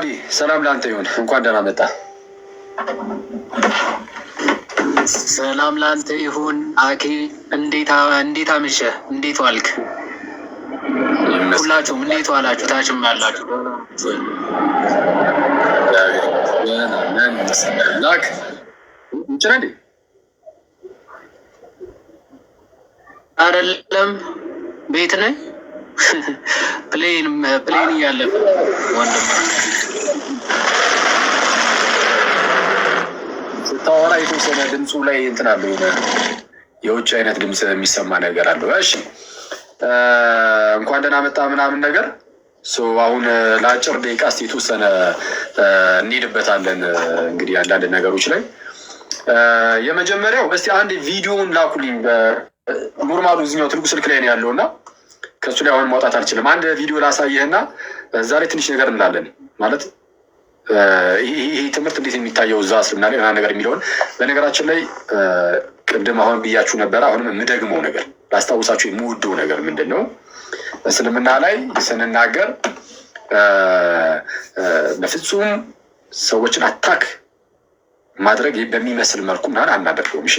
ዮሐዲ ሰላም ላንተ ይሁን። እንኳን ደህና መጣ። ሰላም ላንተ ይሁን አኬ። እንዴት አመሸህ? እንዴት ዋልክ? ሁላችሁም እንዴት ዋላችሁ? ታችም ያላችሁ ላክ እንችላል አይደለም? ቤት ነኝ። ፕሌን እያለፈ ወንድም ስታወራ የተወሰነ ድምፁ ላይ እንትን አለው፣ የውጭ አይነት ድምፅ የሚሰማ ነገር አለው። እሺ እንኳን ደህና መጣ ምናምን ነገር አሁን ለአጭር ደቂቃ እስኪ የተወሰነ እንሄድበታለን። እንግዲህ አንዳንድ ነገሮች ላይ የመጀመሪያው እስቲ አንድ ቪዲዮውን ላኩልኝ። ኖርማሉ እዚኛው ትልቁ ስልክ ላይ ነው ያለው እና ከሱ ላይ አሁን ማውጣት አልችልም። አንድ ቪዲዮ ላሳየህና እዛ ላይ ትንሽ ነገር እንላለን። ማለት ይህ ትምህርት እንዴት የሚታየው እዛ እስልምና ላይ ነገር የሚለውን በነገራችን ላይ ቅድም አሁን ብያችሁ ነበረ። አሁንም የምደግመው ነገር ላስታውሳችሁ የምወደው ነገር ምንድን ነው? እስልምና ላይ ስንናገር በፍጹም ሰዎችን አታክ ማድረግ በሚመስል መልኩ ምናምን አናደርገውም። እሺ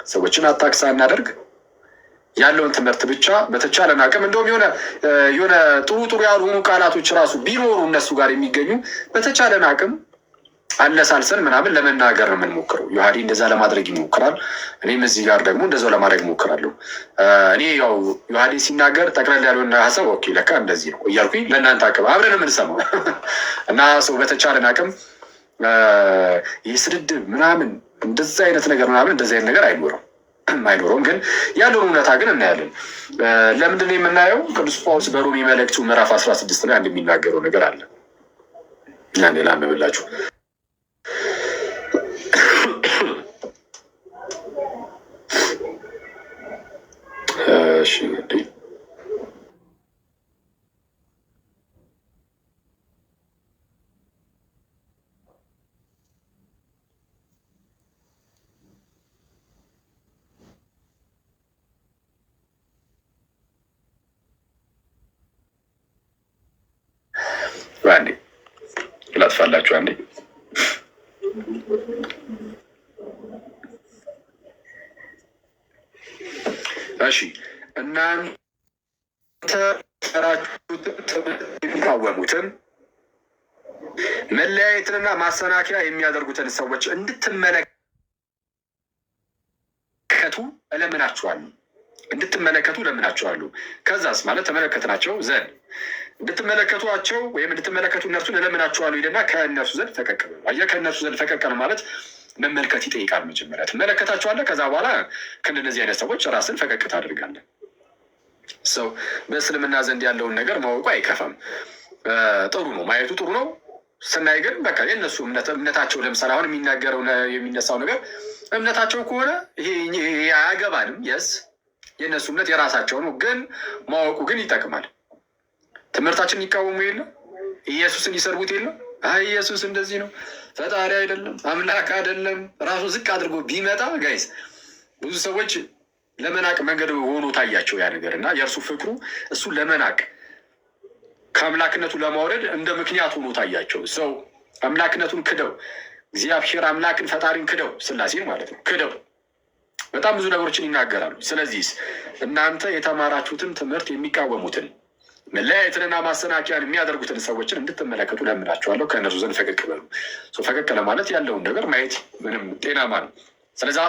ሰዎችን አታክ ሳናደርግ ያለውን ትምህርት ብቻ በተቻለን አቅም እንደውም የሆነ ጥሩ ያልሆኑ ቃላቶች ራሱ ቢኖሩ እነሱ ጋር የሚገኙ በተቻለን አቅም አለሳልሰን ምናምን ለመናገር ነው የምንሞክረው። ዮሐዲ እንደዛ ለማድረግ ይሞክራል። እኔም እዚህ ጋር ደግሞ እንደዛው ለማድረግ ሞክራለሁ። እኔ ያው ዮሐዲ ሲናገር ጠቅለል ያለውን ሀሳብ ኦኬ ለካ እንደዚህ ነው እያልኩኝ ለእናንተ አቅም አብረን የምንሰማው እና ሰው በተቻለን አቅም የስድድብ ምናምን እንደዛ አይነት ነገር ምናምን እንደዚ አይነት ነገር አይኖረውም። ግን ያለውን እውነታ ግን እናያለን። ለምንድን ነው የምናየው? ቅዱስ ጳውሎስ በሮሜ መልእክቱ ምዕራፍ 16 ላይ አንድ የሚናገረው ነገር አለ። ያኔ ላንብብላችሁ። እሺ እንግዲህ አንዴ ላጥፋላችሁ። አንዴ እሺ እናንተ የሚቃወሙትን መለያየትንና ማሰናከያ የሚያደርጉትን ሰዎች እንድትመለከቱ እለምናችኋለሁ። ከዛስ ማለት ተመለከትናቸው ዘንድ እንድትመለከቷቸው ወይም እንድትመለከቱ እነርሱን እለምናችኋለሁ ይልና ከእነርሱ ዘንድ ፈቀቅ በሉ። አየህ፣ ከእነርሱ ዘንድ ፈቀቅ ነው ማለት መመልከት ይጠይቃል። መጀመሪያ ትመለከታቸዋለህ። ከዛ በኋላ ከእንደነዚህ አይነት ሰዎች ራስን ፈቀቅ ታደርጋለህ። ሰው በእስልምና ዘንድ ያለውን ነገር ማወቁ አይከፋም። ጥሩ ነው፣ ማየቱ ጥሩ ነው። ስናይ ግን በቃ የእነሱ እምነታቸው ለምሳሌ አሁን የሚነሳው ነገር እምነታቸው ከሆነ ይሄ አያገባንም። የስ የእነሱ እምነት የራሳቸው ነው፣ ግን ማወቁ ግን ይጠቅማል። ትምህርታችን ይቃወሙ የለም፣ ኢየሱስን ይሰርቡት የለም። ኢየሱስ እንደዚህ ነው፣ ፈጣሪ አይደለም፣ አምላክ አይደለም፣ ራሱ ዝቅ አድርጎ ቢመጣ ጋይስ ብዙ ሰዎች ለመናቅ መንገድ ሆኖ ታያቸው ያ ነገር እና የእርሱ ፍቅሩ እሱ ለመናቅ ከአምላክነቱ ለማውረድ እንደ ምክንያት ሆኖ ታያቸው። ሰው አምላክነቱን ክደው እግዚአብሔር አምላክን ፈጣሪን ክደው ስላሴን ማለት ነው ክደው በጣም ብዙ ነገሮችን ይናገራሉ። ስለዚህ እናንተ የተማራችሁትን ትምህርት የሚቃወሙትን መለያየትንና ማሰናከያን የሚያደርጉትን ሰዎችን እንድትመለከቱ ለምናችኋለሁ። ከእነርሱ ዘንድ ፈቀቅ በሉ። ፈቀቅ ለማለት ያለውን ነገር ማየት ምንም ጤናማ ነው። ስለዛ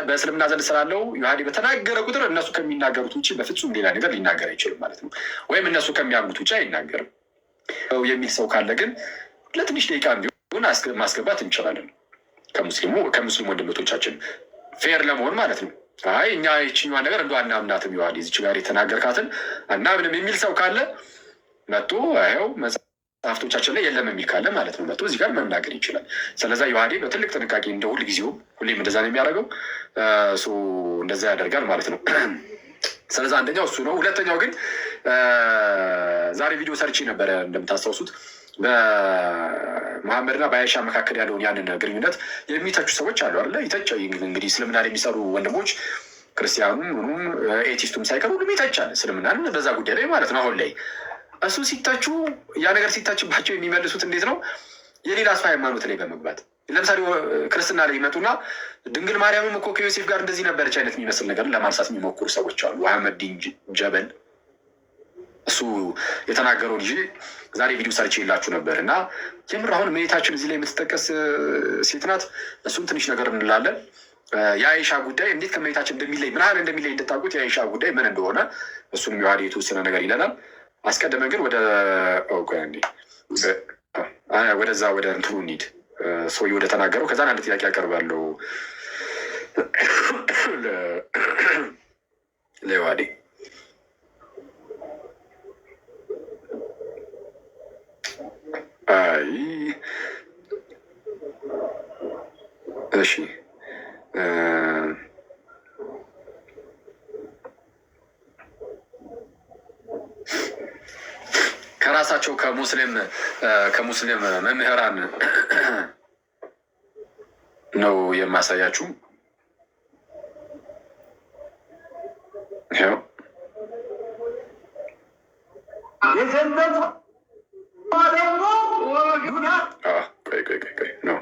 በእስልምና ዘንድ ስላለው ዮሐዲ በተናገረ ቁጥር እነሱ ከሚናገሩት ውጭ በፍጹም ሌላ ነገር ሊናገር አይችልም ማለት ነው። ወይም እነሱ ከሚያምኑት ውጭ አይናገርም የሚል ሰው ካለ ግን ለትንሽ ደቂቃ ቢሆን ማስገባት እንችላለን። ከሙስሊም ወንድሞቻችን ፌር ለመሆን ማለት ነው። አይ እኛ ይችኛዋ ነገር እንደ አናምናትም ዮሐዲ እዚች ጋር የተናገርካትን አናምንም የሚል ሰው ካለ መጥቶ ይኸው መጽሐፍቶቻችን ላይ የለም የሚል ካለ ማለት ነው መጥቶ እዚህ ጋር መናገር ይችላል። ስለዛ ዮሐዲ በትልቅ ጥንቃቄ እንደ ሁል ጊዜው ሁሌም እንደዛ ነው የሚያደርገው። እንደዛ ያደርጋል ማለት ነው። ስለዛ አንደኛው እሱ ነው። ሁለተኛው ግን ዛሬ ቪዲዮ ሰርቼ ነበረ እንደምታስታውሱት በመሐመድና በአይሻ መካከል ያለውን ያንን ግንኙነት የሚተቹ ሰዎች አሉ አለ ይተቻ እንግዲህ እስልምና ላይ የሚሰሩ ወንድሞች ክርስቲያኑም ምኑም ኤቲስቱም ሳይቀር ሁሉም ይተቻል እስልምናን በዛ ጉዳይ ላይ ማለት ነው። አሁን ላይ እሱ ሲታቹ ያ ነገር ሲታችባቸው የሚመልሱት እንዴት ነው? የሌላ ሰው ሃይማኖት ላይ በመግባት ለምሳሌ ክርስትና ላይ ይመጡና ድንግል ማርያምም እኮ ከዮሴፍ ጋር እንደዚህ ነበረች አይነት የሚመስል ነገር ለማንሳት የሚሞክሩ ሰዎች አሉ። አህመድ ዲን ጀበል እሱ የተናገረው ልጅ ዛሬ ቪዲዮ ሰርች የላችሁ ነበር እና የምር አሁን እመቤታችን እዚህ ላይ የምትጠቀስ ሴት ናት። እሱም ትንሽ ነገር እንላለን። የአይሻ ጉዳይ እንዴት ከእመቤታችን እንደሚለይ ምን ያህል እንደሚለይ እንድታውቁት የአይሻ ጉዳይ ምን እንደሆነ እሱንም የዋዲ የተወሰነ ነገር ይለናል። አስቀድመን ግን ወደዛ ወደ እንትኑ እንሂድ። ሰውዬ ወደ ተናገረው ከዛን አንድ ጥያቄ ያቀርባለሁ ለዋዲ። አይ እሺ ከራሳቸው ከሙስሊም መምህራን ነው የማሳያችሁ። ይኸው ቆይ ነው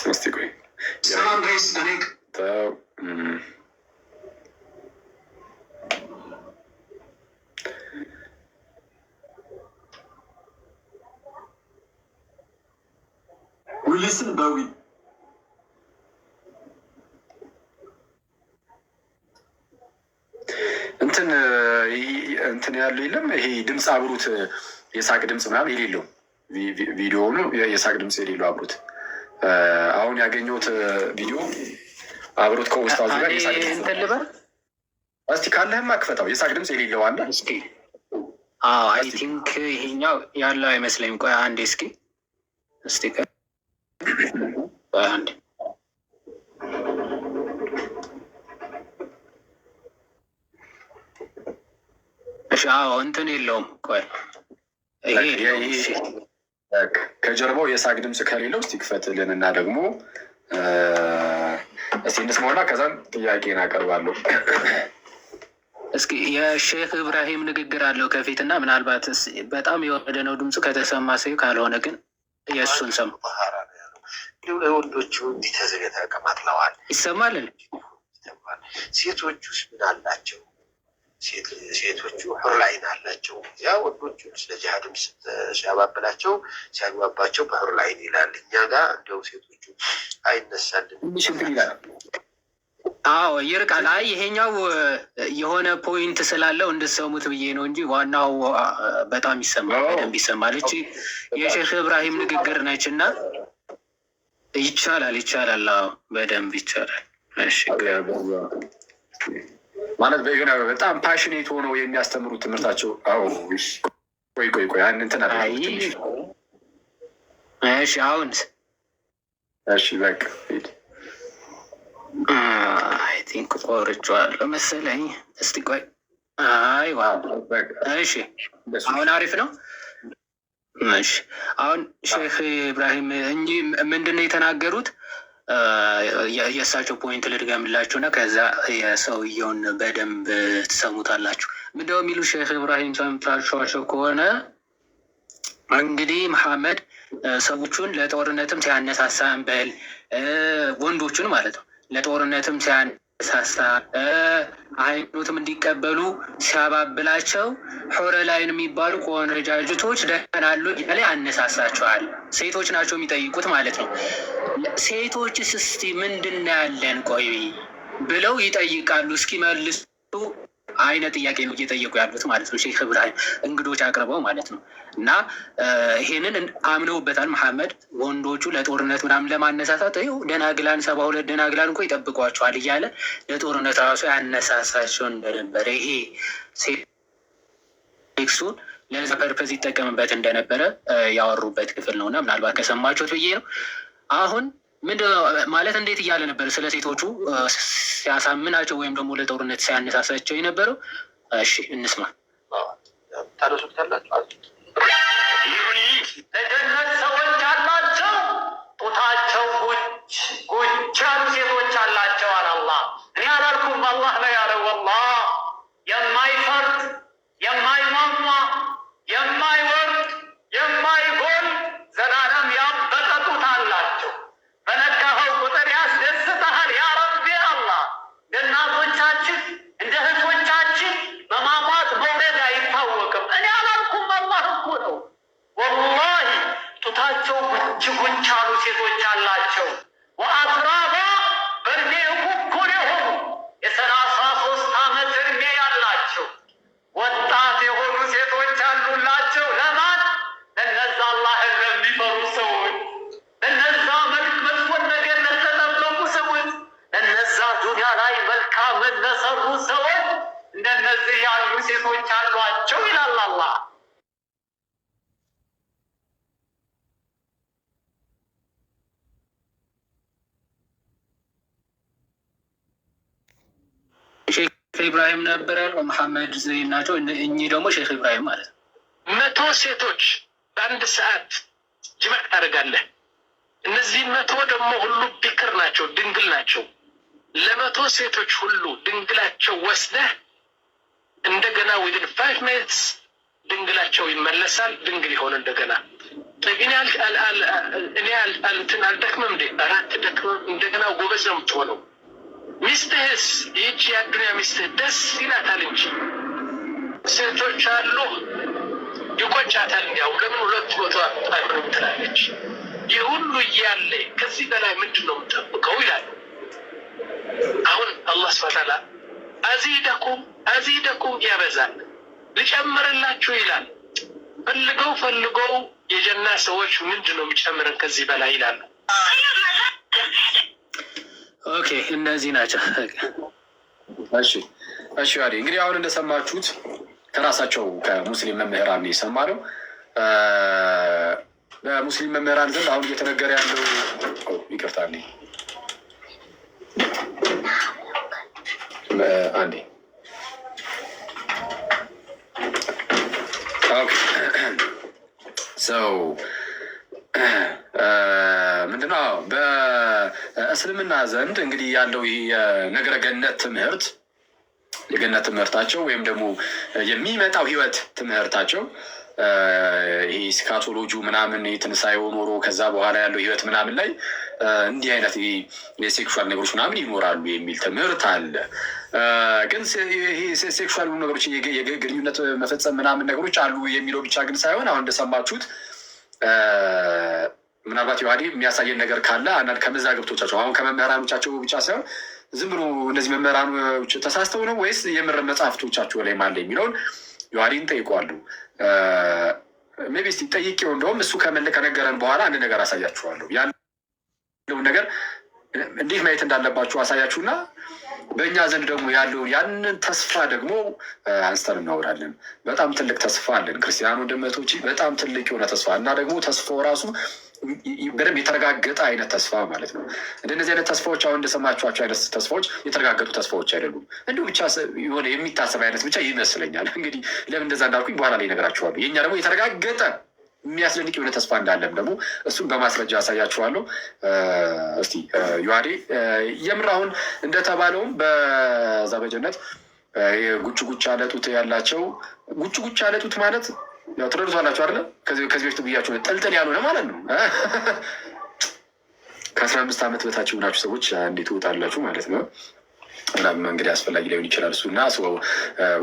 እስቲ ቆይ ዊልስን በዊ እንትን ያለው የለም። ይሄ ድምፅ አብሩት የሳቅ ድምፅ ምናምን የሌለው ቪዲዮ ነው። የሳቅ ድምፅ የሌለው አብሩት። አሁን ያገኘሁት ቪዲዮ አብሩት ከውስጣዙ ጋር የሳቅ ድምፅ እስቲ ካለህማ ክፈታው። የሳቅ ድምፅ የሌለው አለ። እስኪ አይ ቲንክ ይሄኛው ያለው አይመስለኝም። ቆይ አንዴ እስቲ አንዴ እንትን የለውም። ቆይ ከጀርባው የሳቅ ድምፅ ከሌለው እስቲ ክፈትልን እና ደግሞ እስቲ እንስማውና ከዛም ጥያቄን አቀርባለሁ። እስኪ የሼክ ኢብራሂም ንግግር አለው ከፊት እና ምናልባት በጣም የወረደ ነው ድምፁ ከተሰማ ሰው፣ ካልሆነ ግን የእሱን ሰሙ ወንዶቹ እንዲህ ተቀማጥለዋል። ይሰማልን? ሴቶቹስ ምን አላቸው? ሴቶቹ ሁርላይን አላቸው። ያ ወንዶቹ ስለ ጂሃድም ሲያባብላቸው ሲያግባባቸው በሁርላይን ይላል። እኛ ጋር እንዲያው ሴቶቹ አይነሳልን ይላል። አዎ ይርቃል። አይ ይሄኛው የሆነ ፖይንት ስላለው እንድሰሙት ብዬ ነው እንጂ ዋናው በጣም ይሰማል፣ በደንብ ይሰማል። እቺ የሼክ ኢብራሂም ንግግር ነች እና ይቻላል። አዎ በደንብ ይቻላል። እሺ ማለት በሆነ በጣም ፓሽኔት ሆነው የሚያስተምሩት ትምህርታቸው። አዎ ቆይ እንትን አለ። እሺ አሁን እሺ በቃ አይ ቲንክ ቆርጬዋለሁ መሰለኝ። እስቲ ቆይ አይዋ እሺ አሁን አሪፍ ነው። እሺ አሁን ሼክ ኢብራሂም እንጂ ምንድነው የተናገሩት? የእሳቸው ፖይንት ልድገምላችሁ እና ከዛ የሰውየውን በደንብ ትሰሙታላችሁ። ምንድነው የሚሉ ሼክ ኢብራሂም ሰምታችኋቸው ከሆነ እንግዲህ መሐመድ ሰዎቹን ለጦርነትም ሲያነሳሳ በል ወንዶቹን ማለት ነው ለጦርነትም ሲያነሳሳ ሃይማኖትም እንዲቀበሉ ሲያባብላቸው ሑረላይን የሚባሉ ቆነጃጅቶች ደህናሉ እያለ ያነሳሳቸዋል። ሴቶች ናቸው የሚጠይቁት ማለት ነው። ሴቶችስ እስቲ ምንድን ነው ያለን ቆይ ብለው ይጠይቃሉ። እስኪመልሱ አይነት ጥያቄ ነው እየጠየቁ ያሉት ማለት ነው ሼክ ኢብራሂም እንግዶች አቅርበው ማለት ነው። እና ይሄንን አምነውበታል መሐመድ ወንዶቹ ለጦርነት ምናምን ለማነሳሳት ደናግላን 72 ደናግላን እኮ ይጠብቋቸዋል እያለ ለጦርነት ራሱ ያነሳሳቸው እንደነበረ ይሄ ሴክሱን ለዛ ፐርፐዝ ይጠቀምበት እንደነበረ ያወሩበት ክፍል ነው። እና ምናልባት ከሰማችሁት ብዬ ነው። አሁን ምንድነው ማለት እንዴት እያለ ነበር ስለ ሴቶቹ ሲያሳምናቸው ወይም ደግሞ ለጦርነት ሲያነሳሳቸው የነበረው? እሺ እንስማ። ታነሱታላችሁ። ለጀነት ሰዎች አላቸው፣ ጡታቸው ጉች ያሉ ሴቶች አላቸው አለ አላህ። እኔ ሁሉም አላህ ነው ያለው። ወላሂ የማይፈርድ የማይሟሟ የማይወርድ የማይጎል ዘላለም ያበጠ ጡት አላቸው። በነካኸው ቁጥር ያስደስትሃል። ያ ረቢ አላህ እናቶቻችን እንደ እህቶቻችን በማማት መውረድ አይታወቅም። እኔ አላልኩም፣ አላህ እኮ ነው። ወላሂ ጡታቸው ጉንጭ ጉንጭ ያሉ ሴቶች አላቸው። ወአትራባ በእድሜ እኩል የሆኑ የ33 ዓመት እድሜ ያላቸው ወጣት የሆኑ ሴቶች አሉላቸው። ለማን? ለነዛ አላህን ለሚፈሩ ሰዎች፣ ለነዛ መጥፎን ነገር ለተጠበቁ ሰዎች፣ ለነዛ ዱንያ ላይ መልካምን ለሰሩ ሰዎች እንደነዚህ ያሉ ሴቶች አሏቸው ይላል አላህ። ሼክ ኢብራሂም ነበር ያለው፣ መሐመድ ዘይን ናቸው። እኚህ ደግሞ ሼክ ኢብራሂም ማለት ነው። 100 ሴቶች በአንድ ሰዓት ጅማዕ ታደርጋለህ። እነዚህ 100 ደግሞ ሁሉ ቢክር ናቸው፣ ድንግል ናቸው። ለ100 ሴቶች ሁሉ ድንግላቸው ወስደህ እንደገና ዊድን 5 ሚኒትስ ድንግላቸው ይመለሳል። ድንግል ይሆን እንደገና። እኔ አልደክምም እንዴ? አራት ደክምም። እንደገና ጎበዝ ነው የምትሆነው። ሚስትህስ ይህች የአዱንያ ሚስትህ ደስ ይላታል እንጂ ሴቶች አሉ ይቆጫታል። እንዲያው ለምን 2 ቦታ አይሆንም ትላለች። ይህ ሁሉ እያለ ከዚህ በላይ ምንድን ነው የምጠብቀው ይላል። አሁን አላህ ስብሐ ወተዓላ አዚደኩም ያበዛል፣ ልጨምርላችሁ ይላል። ፈልገው የጀና ሰዎች ምንድን ነው የሚጨምረን ከዚህ በላይ ይላሉ። ኦኬ እነዚህ ናቸው። እሺ ዋዲ እንግዲህ አሁን እንደሰማችሁት ከራሳቸው ከሙስሊም መምህራን የሰማነው በሙስሊም መምህራን ዘንድ አሁን እየተነገረ ያለው ይቅርታል አንዴ ሰው ምንድነው በእስልምና ዘንድ እንግዲህ ያለው የነገረ ገነት ትምህርት የገነት ትምህርታቸው ወይም ደግሞ የሚመጣው ህይወት ትምህርታቸው ይሄ ስካቶሎጂ ምናምን የትንሳኤው ኖሮ ከዛ በኋላ ያለው ህይወት ምናምን ላይ እንዲህ አይነት የሴክሹዋል ነገሮች ምናምን ይኖራሉ የሚል ትምህርት አለ። ግን ይሄ ሴክሹዋል ነገሮች የግንኙነት መፈጸም ምናምን ነገሮች አሉ የሚለው ብቻ ግን ሳይሆን አሁን እንደሰማችሁት ምናልባት ዮሐዴ የሚያሳየን ነገር ካለ አንዳንድ ከመዛግብቶቻቸው አሁን ከመምህራኖቻቸው ብቻ ሳይሆን ዝም ብሎ እነዚህ መምህራኖች ተሳስተው ነው ወይስ የምር መጽሐፍቶቻቸው ላይ ማለ የሚለውን ዮሐዴን ጠይቀዋሉ። ሜቢ እስኪ ጠይቄው እንደውም እሱ ከነገረን በኋላ አንድ ነገር አሳያችኋለሁ። ያለውን ነገር እንዴት ማየት እንዳለባችሁ አሳያችሁና በእኛ ዘንድ ደግሞ ያለውን ያንን ተስፋ ደግሞ አንስተን እናወራለን። በጣም ትልቅ ተስፋ አለን ክርስቲያኑ ወንድሞቼ፣ በጣም ትልቅ የሆነ ተስፋ እና ደግሞ ተስፋው ራሱ በደንብ የተረጋገጠ አይነት ተስፋ ማለት ነው። እንደነዚህ አይነት ተስፋዎች አሁን እንደሰማችኋቸው አይነት ተስፋዎች የተረጋገጡ ተስፋዎች አይደሉም። እንዲሁ ብቻ የሆነ የሚታሰብ አይነት ብቻ ይመስለኛል። እንግዲህ ለምን እንደዛ እንዳልኩኝ በኋላ ላይ እነግራችኋለሁ። የእኛ ደግሞ የተረጋገጠ የሚያስደንቅ የሆነ ተስፋ እንዳለም ደግሞ እሱን በማስረጃ ያሳያችኋለሁ። እስቲ ዮሐዴ የምር አሁን እንደተባለውም በዛ በጀነት ጉጭ ጉጭ አለጡት ያላቸው ጉጭ ጉጭ አለጡት ማለት ያው ትረዱታላችሁ አይደለ? ከዚህ በፊት ብያችሁ ጠልጠል ያልሆነ ማለት ነው። ከ15 ዓመት በታች የሆናችሁ ሰዎች እንዴት ትወጣላችሁ ማለት ነው። ምናምን እንግዲህ አስፈላጊ ላይሆን ይችላል እሱና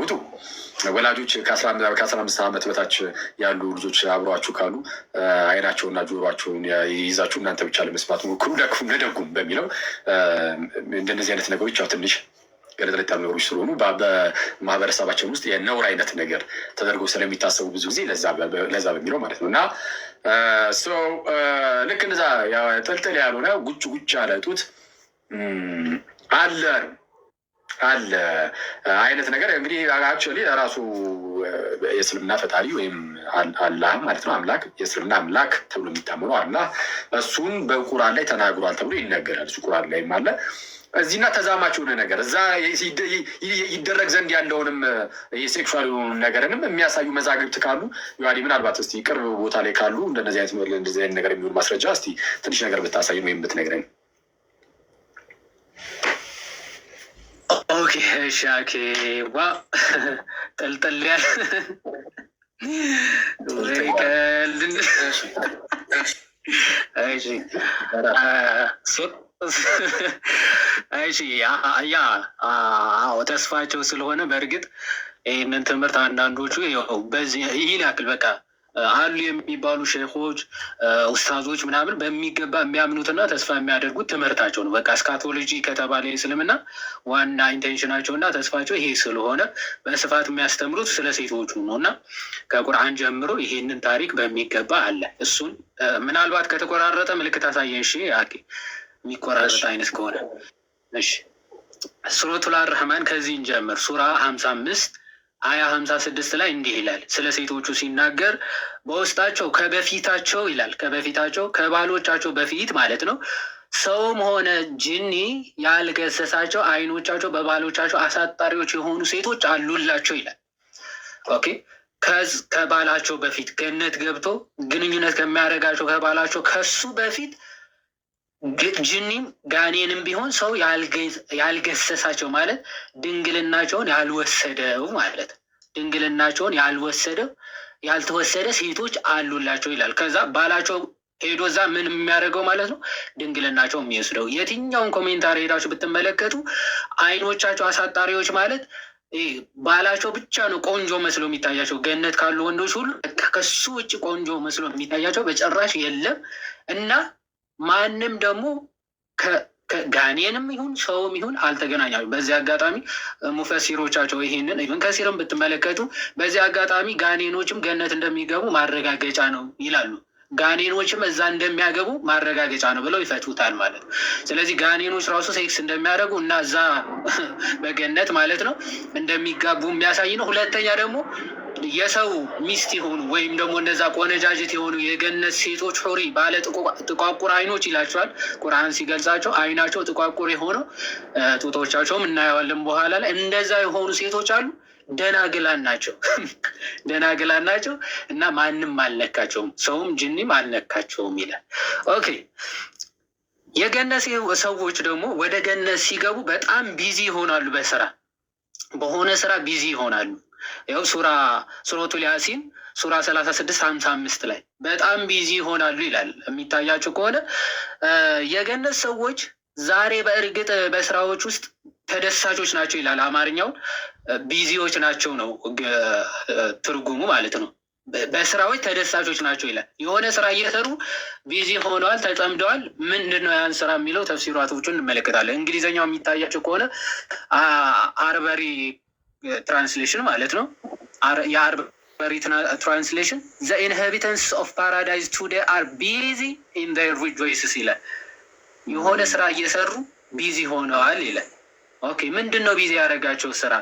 ውጡ። ወላጆች ከ15 ዓመት በታች ያሉ ልጆች አብሯችሁ ካሉ አይናቸውና ጆሯቸውን ይዛችሁ እናንተ ብቻ ለመስማት ሞክሩ፣ ለክፉም ለደጉም በሚለው እንደነዚህ አይነት ነገሮች ያው ትንሽ ገለጠለጥ ያሉ ነገሮች ስለሆኑ በማህበረሰባችን ውስጥ የነውር አይነት ነገር ተደርገው ስለሚታሰቡ ብዙ ጊዜ ለዛ በሚለው ማለት ነው። እና ልክ እንደዛ ጥልጥል ያልሆነ ጉጭ ጉጭ ያለ ጡት አለ አይነት ነገር እንግዲህ አክቹዋሊ ራሱ የእስልምና ፈጣሪ ወይም አላህ ማለት ነው አምላክ የእስልምና አምላክ ተብሎ የሚታመነው አላህ እሱን በቁርአን ላይ ተናግሯል ተብሎ ይነገራል። እሱ ቁርአን ላይም አለ። እዚህና ተዛማች የሆነ ነገር እዛ ይደረግ ዘንድ ያለውንም የሴክሹዋል ነገርንም የሚያሳዩ መዛግብት ካሉ ዮሐዴ ምናልባት እስቲ ቅርብ ቦታ ላይ ካሉ እንደዚህ አይነት ነገር የሚሆን ማስረጃ እስቲ ትንሽ ነገር ብታሳይን ወይም ብትነግረን። ኦኬ እሺ ኦኬ ዋ ጥልጥል ያለ ወይ ቀልድ እሺ እሺ ያ አዎ ተስፋቸው ስለሆነ በእርግጥ ይህንን ትምህርት አንዳንዶቹ በዚህ ይህን ያክል በቃ አሉ የሚባሉ ሼኾች ኡስታዞች ምናምን በሚገባ የሚያምኑትና ተስፋ የሚያደርጉት ትምህርታቸው ነው። በቃ እስካቶሎጂ ከተባለ እስልምና ዋና ኢንቴንሽናቸው እና ተስፋቸው ይሄ ስለሆነ በስፋት የሚያስተምሩት ስለ ሴቶቹ ነው እና ከቁርአን ጀምሮ ይሄንን ታሪክ በሚገባ አለ። እሱን ምናልባት ከተቆራረጠ ምልክት አሳየን። እሺ የሚቆራረጥ አይነት ከሆነ እሺ። ሱረቱል አርህማን ከዚህ እንጀምር። ሱራ 55 አያ 56 ላይ እንዲህ ይላል። ስለ ሴቶቹ ሲናገር በውስጣቸው ከበፊታቸው ይላል፣ ከበፊታቸው ከባሎቻቸው በፊት ማለት ነው፣ ሰውም ሆነ ጅኒ ያልገሰሳቸው አይኖቻቸው በባሎቻቸው አሳጣሪዎች የሆኑ ሴቶች አሉላቸው ይላል። ኦኬ ከባላቸው በፊት ገነት ገብቶ ግንኙነት ከሚያደርጋቸው ከባላቸው ከሱ በፊት ጅኒም ጋኔንም ቢሆን ሰው ያልገሰሳቸው ማለት ድንግልናቸውን ያልወሰደው ማለት ድንግልናቸውን ያልተወሰደ ሴቶች አሉላቸው ይላል። ከዛ ባላቸው ሄዶ እዛ ምን የሚያደርገው ማለት ነው ድንግልናቸው የሚወስደው። የትኛውን ኮሜንታሪ ሄዳችሁ ብትመለከቱ አይኖቻቸው አሳጣሪዎች ማለት ባላቸው ብቻ ነው ቆንጆ መስሎ የሚታያቸው። ገነት ካሉ ወንዶች ሁሉ ከሱ ውጭ ቆንጆ መስሎ የሚታያቸው በጭራሽ የለም እና ማንም ደግሞ ከጋኔንም ይሁን ሰውም ይሁን አልተገናኛሉ። በዚህ አጋጣሚ ሙፈሲሮቻቸው ይሄንን ኢብን ከሲርም ብትመለከቱ በዚህ አጋጣሚ ጋኔኖችም ገነት እንደሚገቡ ማረጋገጫ ነው ይላሉ። ጋኔኖችም እዛ እንደሚያገቡ ማረጋገጫ ነው ብለው ይፈቱታል ማለት ነው። ስለዚህ ጋኔኖች ራሱ ሴክስ እንደሚያደርጉ እና እዛ በገነት ማለት ነው እንደሚጋቡ የሚያሳይ ነው። ሁለተኛ ደግሞ የሰው ሚስት የሆኑ ወይም ደግሞ እነዛ ቆነጃጅት የሆኑ የገነት ሴቶች ሑሪ ባለ ጥቋቁር አይኖች ይላቸዋል ቁርአን ሲገልጻቸው። አይናቸው ጥቋቁር የሆነው ጡቶቻቸውም እናየዋለን በኋላ ላይ። እንደዛ የሆኑ ሴቶች አሉ። ደናግላን ናቸው እና ማንም አልነካቸውም፣ ሰውም ጅኒም አልነካቸውም ይላል። ኦኬ የገነት ሰዎች ደግሞ ወደ ገነት ሲገቡ በጣም ቢዚ ይሆናሉ። በሆነ ስራ ቢዚ ይሆናሉ። ያው ሱረቱል ያሲን ሱራ 36-55 ላይ በጣም ቢዚ ይሆናሉ ይላል። የሚታያቸው ከሆነ የገነት ሰዎች ዛሬ በእርግጥ በስራዎች ውስጥ ተደሳቾች ናቸው ይላል። አማርኛው ቢዚዎች ናቸው ነው ትርጉሙ ማለት ነው። በስራዎች ተደሳቾች ናቸው ይላል። የሆነ ስራ እየሰሩ ቢዚ ሆነዋል፣ ተጠምደዋል። ምንድን ነው ያን ስራ የሚለው ተፍሲራቶቹን እንመለከታለን። እንግሊዝኛው የሚታያቸው ከሆነ አርበሪ ትራንስሌሽን ማለት ነው። የአርበሪ ትራንስሌሽን ዘ ኢንሃቢታንስ ኦፍ ፓራዳይዝ ቱዴይ አር ቢዚ ኢን ዜር ሪጆይስስ ይላል። የሆነ ስራ እየሰሩ ቢዚ ሆነዋል ይላል። ኦኬ ምንድን ነው ቢዚ ያደረጋቸው ስራ?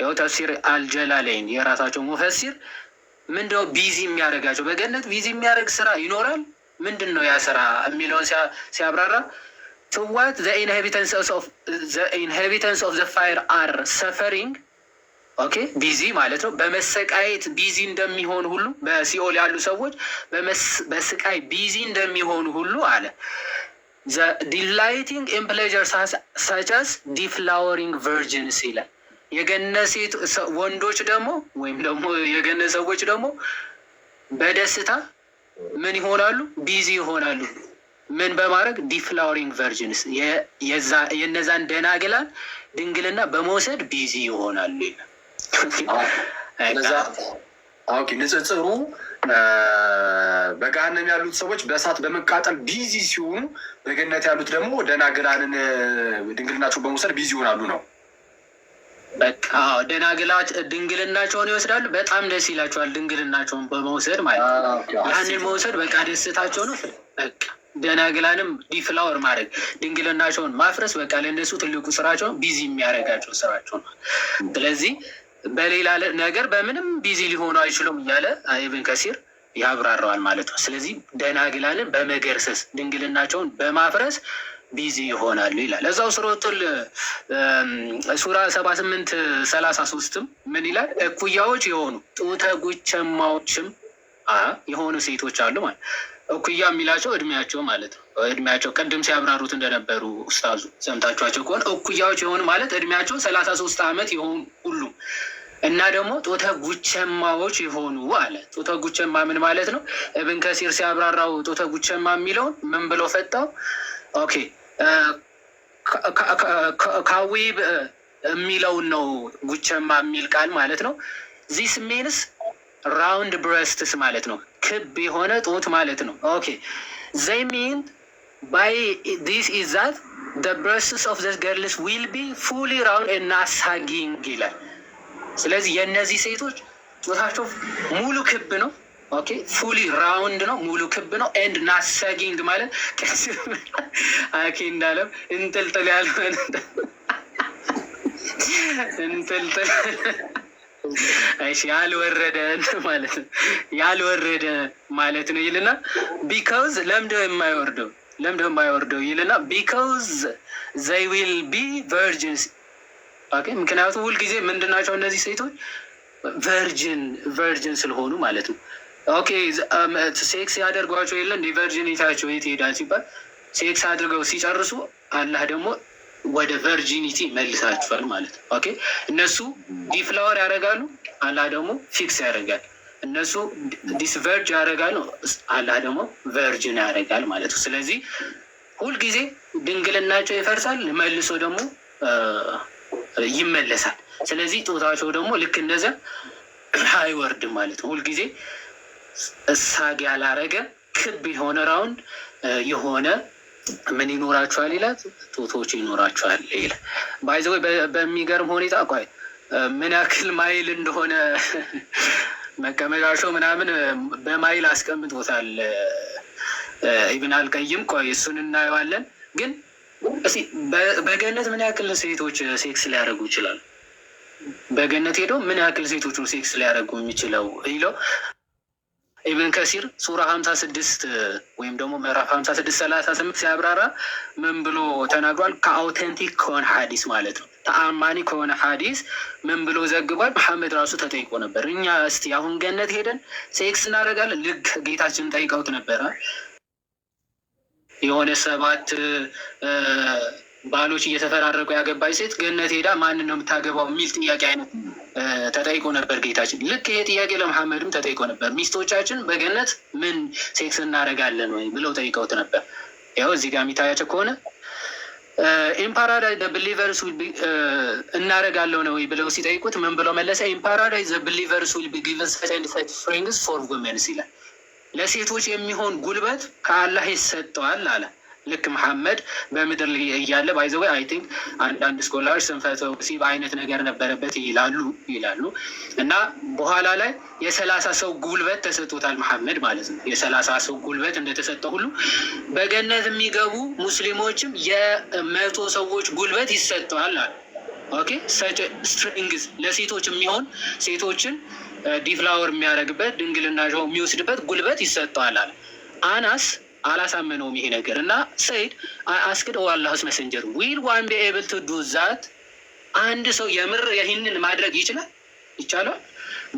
ያው ተፍሲር አልጀላሌን የራሳቸው ሙፈሲር ምንድነው ቢዚ የሚያደርጋቸው? በገነት ቢዚ የሚያደርግ ስራ ይኖራል። ምንድን ነው ያ ስራ የሚለውን ሲያብራራ to what the inhabitants of the fire are suffering ኦኬ ቢዚ ማለት ነው በመሰቃየት ቢዚ እንደሚሆን ሁሉ በሲኦል ያሉ ሰዎች በስቃይ ቢዚ እንደሚሆኑ ሁሉ አለ the delighting in pleasures such as deflowering virgins ይላል። የገነት ወንዶች ደግሞ ወይም ደግሞ የገነት ሰዎች ደግሞ በደስታ ምን ይሆናሉ? ቢዚ ይሆናሉ። ምን በማድረግ ዲፍላወሪንግ ቨርጅንስ የነዛን ደናግላን ድንግልና በመውሰድ ቢዚ ይሆናሉ ይላል። ንጽጽሩ በገሃነም ያሉት ሰዎች በእሳት በመቃጠል ቢዚ ሲሆኑ፣ በገነት ያሉት ደግሞ ደናግላንን ድንግልናቸውን በመውሰድ ቢዚ ይሆናሉ ነው። በቃ ደናግላት ድንግልናቸውን ይወስዳሉ። በጣም ደስ ይላቸዋል ድንግልናቸውን በመውሰድ ማለት ነው። ያንን መውሰድ በቃ ደስታቸው ነው። በቃ ደናግላንም ዲፍላወር ማድረግ ድንግልናቸውን ማፍረስ በቃ ለእነሱ ትልቁ ስራቸው ቢዚ የሚያደርጋቸው ስራቸው ነው። ስለዚህ በሌላ ነገር በምንም ቢዚ ሊሆኑ አይችሉም እያለ ኢብን ከሲር ያብራረዋል ማለት ነው። ስለዚህ ደናግላንን በመገርሰስ ድንግልናቸውን በማፍረስ ቢዚ ይሆናሉ ይላል። እዛው ሱራ 78-33 ምን ይላል? እኩያዎች የሆኑ ጡተ ጉቸማዎችም የሆኑ ሴቶች አሉ ማለት እኩያ የሚላቸው እድሜያቸው ማለት ነው። እድሜያቸው ቅድም ሲያብራሩት እንደነበሩ ኡስታዙ ሰምታችኋቸው ከሆነ እኩያዎች የሆኑ ማለት እድሜያቸው 33 ዓመት የሆኑ ሁሉም እና ደግሞ ጦተ ጉቸማዎች የሆኑ አለ። ጦተ ጉቸማ ምን ማለት ነው? እብን ከሲር ሲያብራራው ጦተ ጉቸማ የሚለውን ምን ብሎ ፈጣው? ኦኬ ካዊ የሚለውን ነው ጉቸማ የሚል ቃል ማለት ነው። ዚስ ሚንስ ራውንድ ብረስትስ ማለት ነው፣ ክብ የሆነ ጡት ማለት ነው። ኦኬ ዘይ ሚን ባይ ዲስ ኢዝ ዛት the breasts of the girls will be fully round and not sagging ይላል። ስለዚህ የእነዚህ ሴቶች ጡታቸው ሙሉ ክብ ነው። ኦኬ ፉሊ ራውንድ ነው፣ ሙሉ ክብ ነው። ኤንድ ናት ሳጊንግ ማለት አኬ እንዳለም እንጥልጥል ያልሆነ እንጥልጥል እሺ ያልወረደ ማለት ነው፣ ያልወረደ ማለት ነው ይልና ቢካውዝ ለምንድነው የማይወርደው ይልና ቢካውዝ they will be virgins። ኦኬ ምክንያቱም ሁልጊዜ ምንድናቸው እነዚህ ሴቶች ቨርጅን ስለሆኑ ማለት ነው። ኦኬ ሴክስ ያደርጓቸው የለ እንደ ቨርጂኒታቸው የት ይሄዳል ሲባል ሴክስ አድርገው ሲጨርሱ አላህ ደግሞ ወደ ቨርጂኒቲ መልሳቸዋል ማለት ነው። ኦኬ እነሱ ዲፍላወር ያደርጋሉ፣ አላህ ደግሞ ፊክስ ያደርጋል። እነሱ ዲስቨርጅ ያደርጋሉ፣ አላህ ደግሞ ቨርጂን ያደርጋል ማለት ነው። ስለዚህ ሁልጊዜ ድንግልናቸው ይፈርሳል፣ መልሶ ደግሞ ይመለሳል። ስለዚህ ጦታቸው ደግሞ ልክ እንደዚያ አይወርድም ማለት ነው። ሁልጊዜ እሳግ ያላረገ ክብ የሆነ ራውንድ የሆነ ምን ይኖራቸዋል ይላል፣ ጦቶች ይኖራቸዋል ይላል። ባይዘ ወይ በሚገርም ሁኔታ ቆይ ምን ያክል ማይል እንደሆነ መቀመጫቸው ምናምን በማይል አስቀምጦታል ኢብን አልቀይም። ቆይ እሱን እናየዋለን። ግን እስኪ በገነት ምን ያክል ሴቶች ሴክስ ሊያደርጉ ይችላሉ? በገነት ሄደው ምን ያክል ሴቶች ነው ሴክስ ሊያደርጉ የሚችለው ይለው ኢብን ከሲር ሱራ 56 ወይም ደግሞ ምዕራፍ 56:38 ሲያብራራ ምን ብሎ ተናግሯል? ከአውተንቲክ ከሆነ ሀዲስ ማለት ነው፣ ተአማኒ ከሆነ ሀዲስ ምን ብሎ ዘግቧል? መሐመድ ራሱ ተጠይቆ ነበር። እኛ እስቲ አሁን ገነት ሄደን ሴክስ እናደርጋለን? ልክ ጌታችን ጠይቀውት ነበረ። የሆነ 7 ባሎች እየተፈራረቁ ያገባች ሴት ገነት ሄዳ ማንን ነው የምታገባው የሚል ጥያቄ አይነት ተጠይቆ ነበር ጌታችን። ልክ ይሄ ጥያቄ ለመሐመድም ተጠይቆ ነበር። ሚስቶቻችን በገነት ምን ሴክስ እናደርጋለን ወይ ብለው ጠይቀውት ነበር። ያው እዚህ ጋር የሚታያቸው ከሆነ ኢን ፓራዳይዝ ዘ ቢሊቨርስ ዊል ቢ እናደርጋለሁ ነው ወይ ብለው ሲጠይቁት ምን ብለው መለሰ? ኢን ፓራዳይዝ ዘ ቢሊቨርስ ዊል ቢ ጊቨን ሰች ኤንድ ሰች ስትሬንግዝ ፎር ውመንስ ይላል። ለሴቶች የሚሆን ጉልበት ከአላህ ይሰጠዋል አለ። ልክ መሐመድ በምድር እያለ ባይዘው አይ ቲንክ አንዳንድ ስኮላሮች ስንፈተ ወሲብ አይነት ነገር ነበረበት ይላሉ እና በኋላ ላይ የ30 ሰው ጉልበት ተሰጥቶታል መሐመድ ማለት ነው። የ30 ሰው ጉልበት እንደተሰጠው ሁሉ በገነት የሚገቡ ሙስሊሞችም የ100 ሰዎች ጉልበት ይሰጠዋል አለ። ኦኬ ሰች ስትሪንግስ ለሴቶች የሚሆን ሴቶችን ዲፍላወር የሚያደርግበት ድንግልናቸው የሚወስድበት ጉልበት ይሰጠዋል አለ። አናስ አላሳመነውም ይሄ ነገር እና ሰይድ አስክድ አላህስ መሰንጀር ዊል ዋን ቢ ኤብል ቱ ዱ ዛት፣ አንድ ሰው የምር ይህንን ማድረግ ይቻላል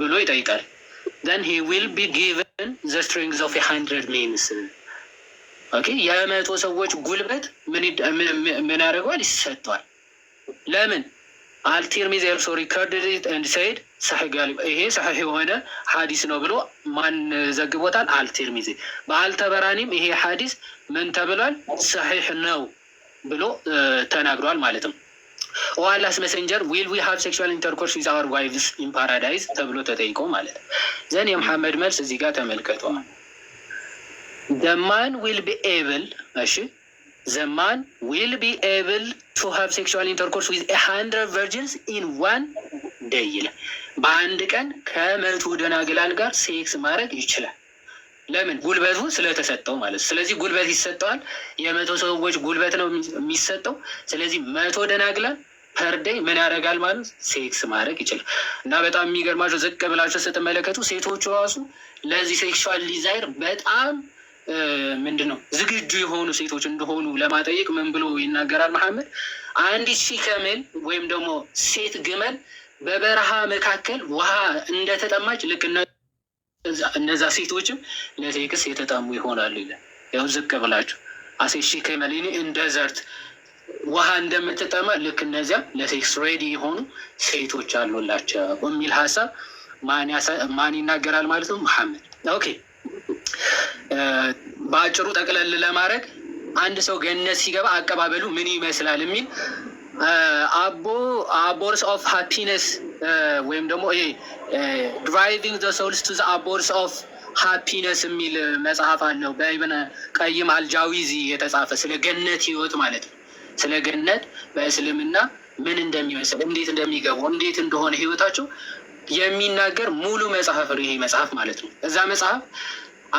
ብሎ ይጠይቃል። then he will be given the strength of 100 men። ኦኬ የ100 ሰዎች ጉልበት ምን ያደርገዋል? ይሰጠዋል። ለምን አልቲርሚዚ ኤልሶ ሪከርድድ ኢት ኤንድ ሰይድ ሰሒህ ጋሊብ፣ ይሄ ሰሒህ የሆነ ሀዲስ ነው ብሎ ማን ዘግቦታል? አልቲርሚዚ። በአልተበራኒም ይሄ ሀዲስ ምን ተብሏል? ሰሒህ ነው ብሎ ተናግሯል ማለት ነው። አላህስ መሰንጀር ዊል ዊ ሃቭ ሴክሹዋል ኢንተርኮርስ ዊዝ አወር ዋይቭስ ኢን ፓራዳይዝ ተብሎ ተጠይቆ ማለት ነው። ዘን የመሐመድ መልስ እዚህ ጋር ተመልከተዋል። the man will be able the man will be able to have sexual intercourse with 100 virgins in one day ይላል። በአንድ ቀን ከ100 ደናግላል ጋር ሴክስ ማድረግ ይችላል። ለምን? ጉልበቱ ስለተሰጠው ማለት። ስለዚህ ጉልበት ይሰጠዋል። የ100 ሰዎች ጉልበት ነው የሚሰጠው። ስለዚህ 100 ደናግላል ፐርደይ ምን ያደርጋል ማለት ሴክስ ማድረግ ይችላል። እና በጣም የሚገርማቸው ዝቅ ብላቸው ስትመለከቱ ሴቶቹ ራሱ ለዚህ ሴክሹዋል ዲዛይር በጣም ምንድን ነው ዝግጁ የሆኑ ሴቶች እንደሆኑ ለማጠየቅ ምን ብሎ ይናገራል መሐመድ? አንዲት ሺህ ከመል ወይም ደግሞ ሴት ግመል በበረሃ መካከል ውሃ እንደተጠማች ልክ እነዛ ሴቶችም ለሴክስ የተጠሙ ይሆናሉ ይላል። ያው ዝቅ ብላችሁ አሴሺ ከመሊኒ እንደ ዘርት ውሃ እንደምትጠማ ልክ እነዚያ ለሴክስ ሬዲ የሆኑ ሴቶች አሉላቸው የሚል ሀሳብ ማን ይናገራል ማለት ነው? መሐመድ። ኦኬ በአጭሩ ጠቅለል ለማድረግ አንድ ሰው ገነት ሲገባ አቀባበሉ ምን ይመስላል የሚል አቦርስ ኦፍ ሃፒነስ ወይም ደግሞ ይሄ ድራይቪንግ ዘ ሶልስ ቱ ዘ አቦርስ ኦፍ ሃፒነስ የሚል መጽሐፍ አለው በኢብን ቀይም አልጃዊዚ የተጻፈ ስለ ገነት ህይወት ማለት ነው። ስለ ገነት በእስልምና ምን እንደሚመስል እንዴት እንደሚገቡ እንዴት እንደሆነ ህይወታቸው የሚናገር ሙሉ መጽሐፍ ነው ይሄ መጽሐፍ ማለት ነው። እዛ መጽሐፍ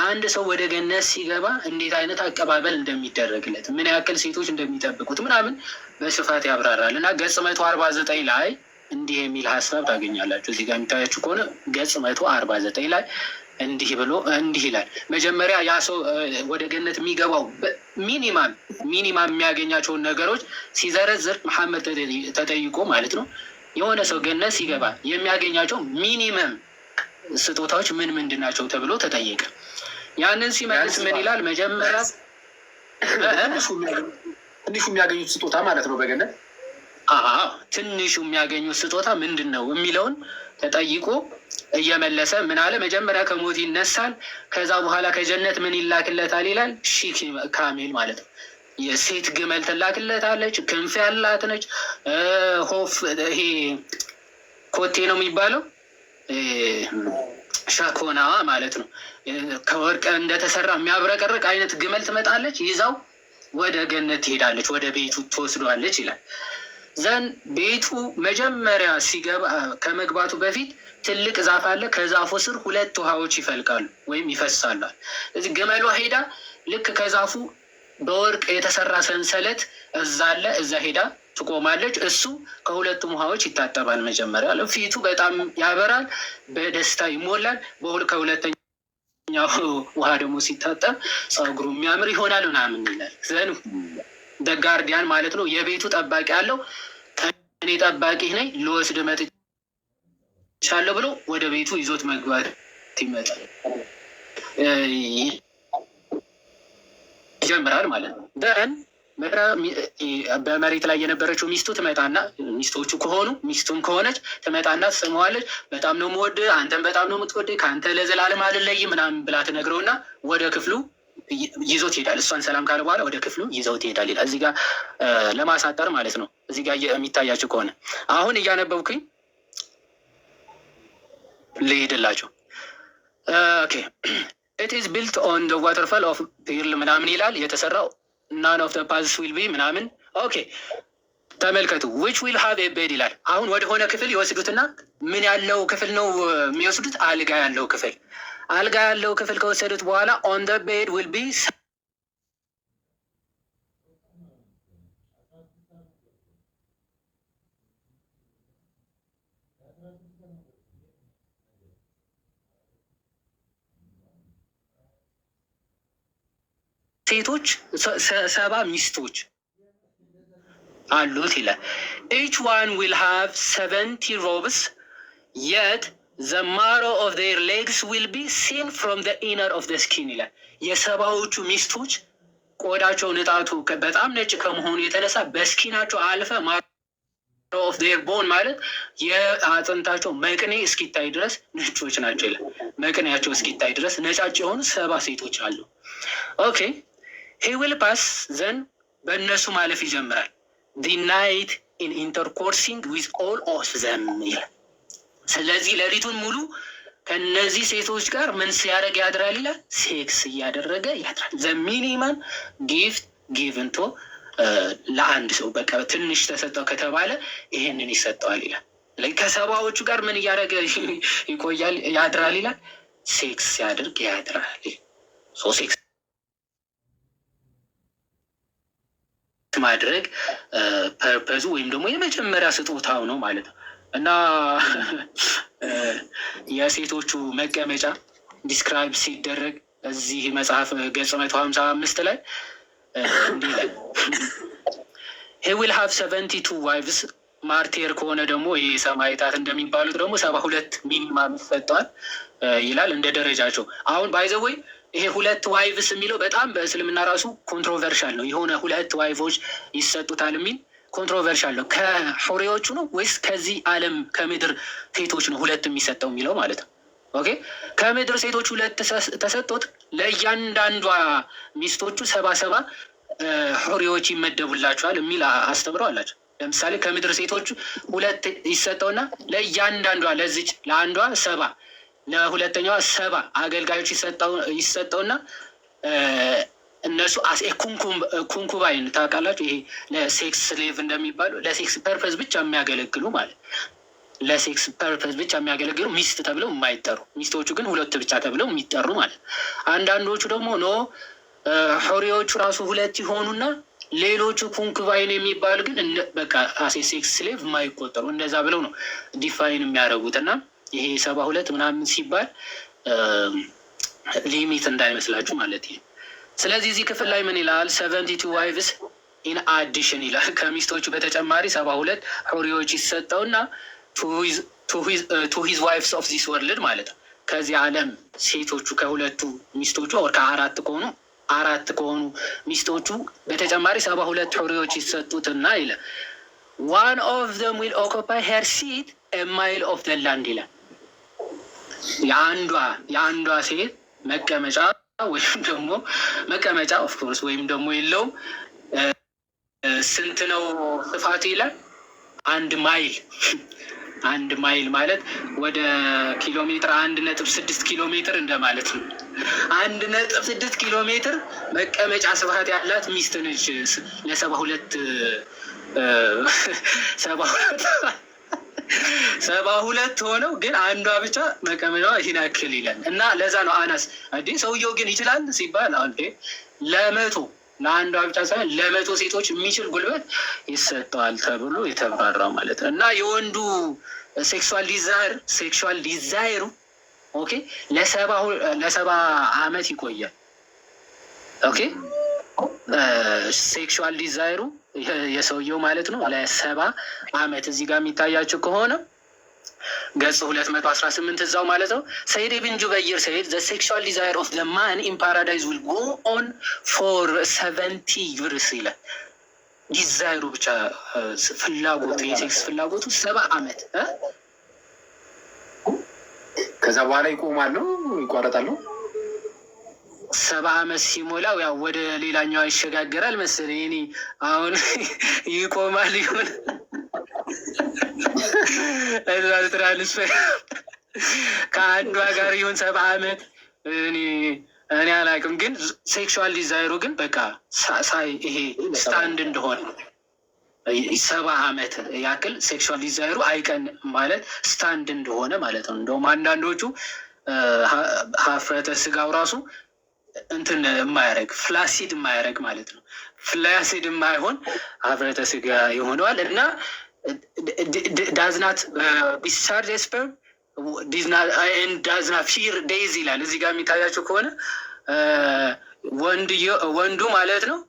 አንድ ሰው ወደ ገነት ሲገባ እንዴት አይነት አቀባበል እንደሚደረግለት ምን ያክል ሴቶች እንደሚጠብቁት ምናምን በስፋት ያብራራል እና ገጽ 149 ላይ እንዲህ የሚል ሀሳብ ታገኛላችሁ። እዚህ ጋር የሚታያችሁ ከሆነ ገጽ 149 ላይ እንዲህ ብሎ እንዲህ ይላል። መጀመሪያ ያ ሰው ወደ ገነት የሚገባው ሚኒማም የሚያገኛቸውን ነገሮች ሲዘረዝር መሐመድ ተጠይቆ ማለት ነው የሆነ ሰው ገነት ሲገባ የሚያገኛቸው ሚኒመም ስጦታዎች ምን ምንድን ናቸው ተብሎ ተጠየቀ። ያንን ሲመልስ ምን ይላል? መጀመሪያ ትንሹ የሚያገኙት ስጦታ ማለት ነው በገነት ትንሹ የሚያገኙት ስጦታ ምንድን ነው የሚለውን ተጠይቆ እየመለሰ ምን አለ? መጀመሪያ ከሞት ይነሳል። ከዛ በኋላ ከጀነት ምን ይላክለታል ይላል? ሺክ ካሜል ማለት ነው። የሴት ግመል ትላክለታለች። ክንፍ ያላት ነች። ሆፍ ይሄ ኮቴ ነው የሚባለው ሻኮና ማለት ነው። ከወርቅ እንደተሰራ የሚያብረቀርቅ አይነት ግመል ትመጣለች። ይዛው ወደ ገነት ትሄዳለች፣ ወደ ቤቱ ትወስዷለች ይላል። ዘን ቤቱ መጀመሪያ ሲገባ ከመግባቱ በፊት ትልቅ ዛፍ አለ። ከዛፉ ስር 2 ውሃዎች ይፈልቃሉ ወይም ይፈሳሉ። እዚህ ግመሏ ሄዳ ልክ ከዛፉ በወርቅ የተሰራ ሰንሰለት እዛ አለ፣ እዛ ሄዳ ትቆማለች። እሱ ከሁለቱም ውሃዎች ይታጠባል። መጀመሪያ ፊቱ በጣም ያበራል፣ በደስታ ይሞላል። ከሁለተኛው ውሃ ደግሞ ሲታጠብ ፀጉሩ የሚያምር ይሆናል ምናምን ይላል። ዘን ደጋርዲያን ማለት ነው የቤቱ ጠባቂ ያለው እኔ ጠባቂ ነኝ ልወስድ መጥቻለሁ ብሎ ወደ ቤቱ ይዞት መግባት ይመጣል ይጀምራል ማለት ነው። ደን በመሬት ላይ የነበረችው ሚስቱ ትመጣና ሚስቶቹ ከሆኑ ሚስቱም ከሆነች ትመጣና ትስመዋለች። በጣም ነው የምወድህ፣ አንተም በጣም ነው የምትወደኝ፣ ከአንተ ለዘላለም አልለይም ምናምን ብላ ትነግረውና ወደ ክፍሉ ይዞት ይሄዳል። እሷን ሰላም ካለ በኋላ ወደ ክፍሉ ይዘውት ይሄዳል ይላል። እዚህ ጋር ለማሳጠር ማለት ነው። እዚህ ጋር የሚታያቸው ከሆነ አሁን እያነበብኩኝ ልሄድላቸው። ኦኬ ኢት ኢዝ ቢልት ኦን ዘ ዋተርፋል ኦፍ ፒርል ምናምን ይላል። የተሰራው ናን ኦፍ ዘ ፓዝስ ዊል ቢ ምናምን። ኦኬ ተመልከቱ። ዊች ዊል ሃቭ ኤ ቤድ ይላል። አሁን ወደሆነ ክፍል ይወስዱትና ምን ያለው ክፍል ነው የሚወስዱት? አልጋ ያለው ክፍል። አልጋ ያለው ክፍል ከወሰዱት በኋላ ኦን ዘ ቤድ ዊል ቢ ሴቶች 70 ሚስቶች አሉት ይላል። each one will have 70 robes yet the marrow of their legs will be seen from the inner of the skin ይላል። የሰባዎቹ ሚስቶች ቆዳቸው ንጣቱ በጣም ነጭ ከመሆኑ የተነሳ በስኪናቸው አልፈ marrow of their bone ማለት የአጥንታቸው መቅኔ እስኪታይ ድረስ ነጮች ናቸው ይላል። መቅኔያቸው እስኪታይ ድረስ ነጫጭ የሆኑ 70 ሴቶች አሉ። ኦኬ he will pass then በእነሱ ማለፍ ይጀምራል። the night in intercoursing with all of them ይላል። ስለዚህ ሌሊቱን ሙሉ ከነዚህ ሴቶች ጋር ምን ሲያደርግ ያድራል ይላል? ሴክስ እያደረገ ያድራል። the minimum gift given to ለአንድ ሰው በቃ ትንሽ ተሰጠው ከተባለ ይሄንን ይሰጠዋል ይላል። ከሰባዎቹ ጋር ምን እያደረገ ይቆያል ያድራል ይላል? ሴክስ ሲያደርግ ያድራል። ሶ ሴክስ ማድረግ ፐርፐዙ ወይም ደግሞ የመጀመሪያ ስጦታው ነው ማለት ነው። እና የሴቶቹ መቀመጫ ዲስክራይብ ሲደረግ እዚህ መጽሐፍ ገጽ 155 ላይ እንዲህ ይላል he will have 72 wives ማርቴር ከሆነ ደግሞ ይህ ሰማዕታት እንደሚባሉት ደግሞ 72 ሚኒማም ይሰጠዋል ይላል እንደ ደረጃቸው። አሁን ባይዘወይ ይሄ ሁለት ዋይቭስ የሚለው በጣም በእስልምና ራሱ ኮንትሮቨርሻል ነው። የሆነ ሁለት ዋይፎች ይሰጡታል የሚል ኮንትሮቨርሻል ነው። ከሑሪዎቹ ነው ወይስ ከዚህ ዓለም ከምድር ሴቶች ነው ሁለት የሚሰጠው የሚለው ማለት ነው። ኦኬ ከምድር ሴቶች ሁለት ተሰጥቶት ለእያንዳንዷ ሚስቶቹ 70 ሑሪዎች ይመደቡላቸዋል የሚል አስተምረው አላቸው። ለምሳሌ ከምድር ሴቶቹ ሁለት ይሰጠውና ለእያንዳንዷ ለዚች ለአንዷ 70 ለሁለተኛዋ 70 አገልጋዮች ይሰጠውና እነሱ ኩንኩባይን ታውቃላችሁ? ይሄ ለሴክስ ስሌቭ እንደሚባሉ ለሴክስ ፐርፐዝ ብቻ የሚያገለግሉ ማለት ለሴክስ ፐርፐዝ ብቻ የሚያገለግሉ ሚስት ተብለው የማይጠሩ ሚስቶቹ ግን ሁለት ብቻ ተብለው የሚጠሩ ማለት። አንዳንዶቹ ደግሞ ኖ ሑሪዎቹ ራሱ ሁለት ይሆኑና ሌሎቹ ኩንኩባይን የሚባሉ ግን በቃ አሴ ሴክስ ስሌቭ የማይቆጠሩ እንደዛ ብለው ነው ዲፋይን የሚያደርጉት። እና ይሄ 72 ምናምን ሲባል ሊሚት እንዳይመስላችሁ ማለት ነው። ስለዚህ እዚህ ክፍል ላይ ምን ይላል? 72 ዋይቭስ ኢን አዲሽን ይላል። ከሚስቶቹ በተጨማሪ 72 ሑሪዎች ይሰጠውና ቱ ሂዝ ዋይፍስ ኦፍ ዚስ ወርልድ ማለት ነው። ከዚህ ዓለም ሴቶቹ ከሁለቱ ሚስቶቹ ወር ከአራት ከሆኑ ሚስቶቹ በተጨማሪ 72 ሑሪዎች ይሰጡትና ይላል ዋን ኦፍ ዘም ዊል ኦኩፓይ ሄር ሲት ኤ ማይል ኦፍ ዘ ላንድ ይላል። የአንዷ ሴት መቀመጫ ወይም ደግሞ መቀመጫ ኦፍኮርስ ወይም ደግሞ የለውም ስንት ነው ስፋት ይላል? 1 ማይል ማለት ወደ ኪሎ ሜትር 1.6 ኪሎ ሜትር እንደማለት ነው። 1.6 ኪሎ ሜትር መቀመጫ ስፋት ያላት ሚስት ነች ለ72 ሆነው ግን አንዷ ብቻ መቀመጫዋ ይህን ያክል ይላል። እና ለዛ ነው አናስ ሰውየው ግን ይችላል ሲባል ለአንዷ ብቻ ሳይሆን 100 ሴቶች የሚችል ጉልበት ይሰጠዋል ተብሎ የተብራራው ማለት ነው። እና የወንዱ ሴክሹዋል ዲዛይሩ ኦኬ ለ70 ዓመት ይቆያል። ኦኬ ሴክሹዋል ዲዛይሩ የሰውየው ማለት ነው ለ70 ዓመት። እዚህ ጋር የሚታያቸው ከሆነ ገጽ 218 እዛው ማለት ነው። ሰይድ ኢብን ጁበይር ሰይድ ዘ ሴክሹዋል ዲዛይር ኦፍ ዘ ማን ኢን ፓራዳይዝ ዊል ጎ ኦን ፎር 70 ይርስ ይላል። ዲዛይሩ ብቻ ፍላጎቱ የሴክስ ፍላጎቱ 70 ዓመት ከዛ በኋላ ይቆማል ነው ይቋረጣል ነው 70 ዓመት ሲሞላው ያው ወደ ሌላኛው ይሸጋገራል መሰለኝ። እኔ አሁን ይቆማል ይሆን እዛ ትራንስፈር ከአንዷ ጋር ይሁን 70 ዓመት እኔ አላውቅም። ግን ሴክሹዋል ዲዛይሩ ግን በቃ ይሄ ስታንድ እንደሆነ 70 ዓመት ያክል ሴክሹዋል ዲዛይሩ አይቀን ማለት ስታንድ እንደሆነ ማለት ነው። እንደውም አንዳንዶቹ ሀፍረተ ስጋው ራሱ እንትን የማያደርግ ፍላሲድ የማያደርግ ማለት ነው። ፍላሲድ የማይሆን ሀፍረተ ስጋ ይሆነዋል እና ዳዝናት ዲስቻርጅ ስፐርም ዳዝናት ፊር ዴይዝ ይላል። እዚህ ጋር የሚታያቸው ከሆነ ወንዱ ማለት ነው።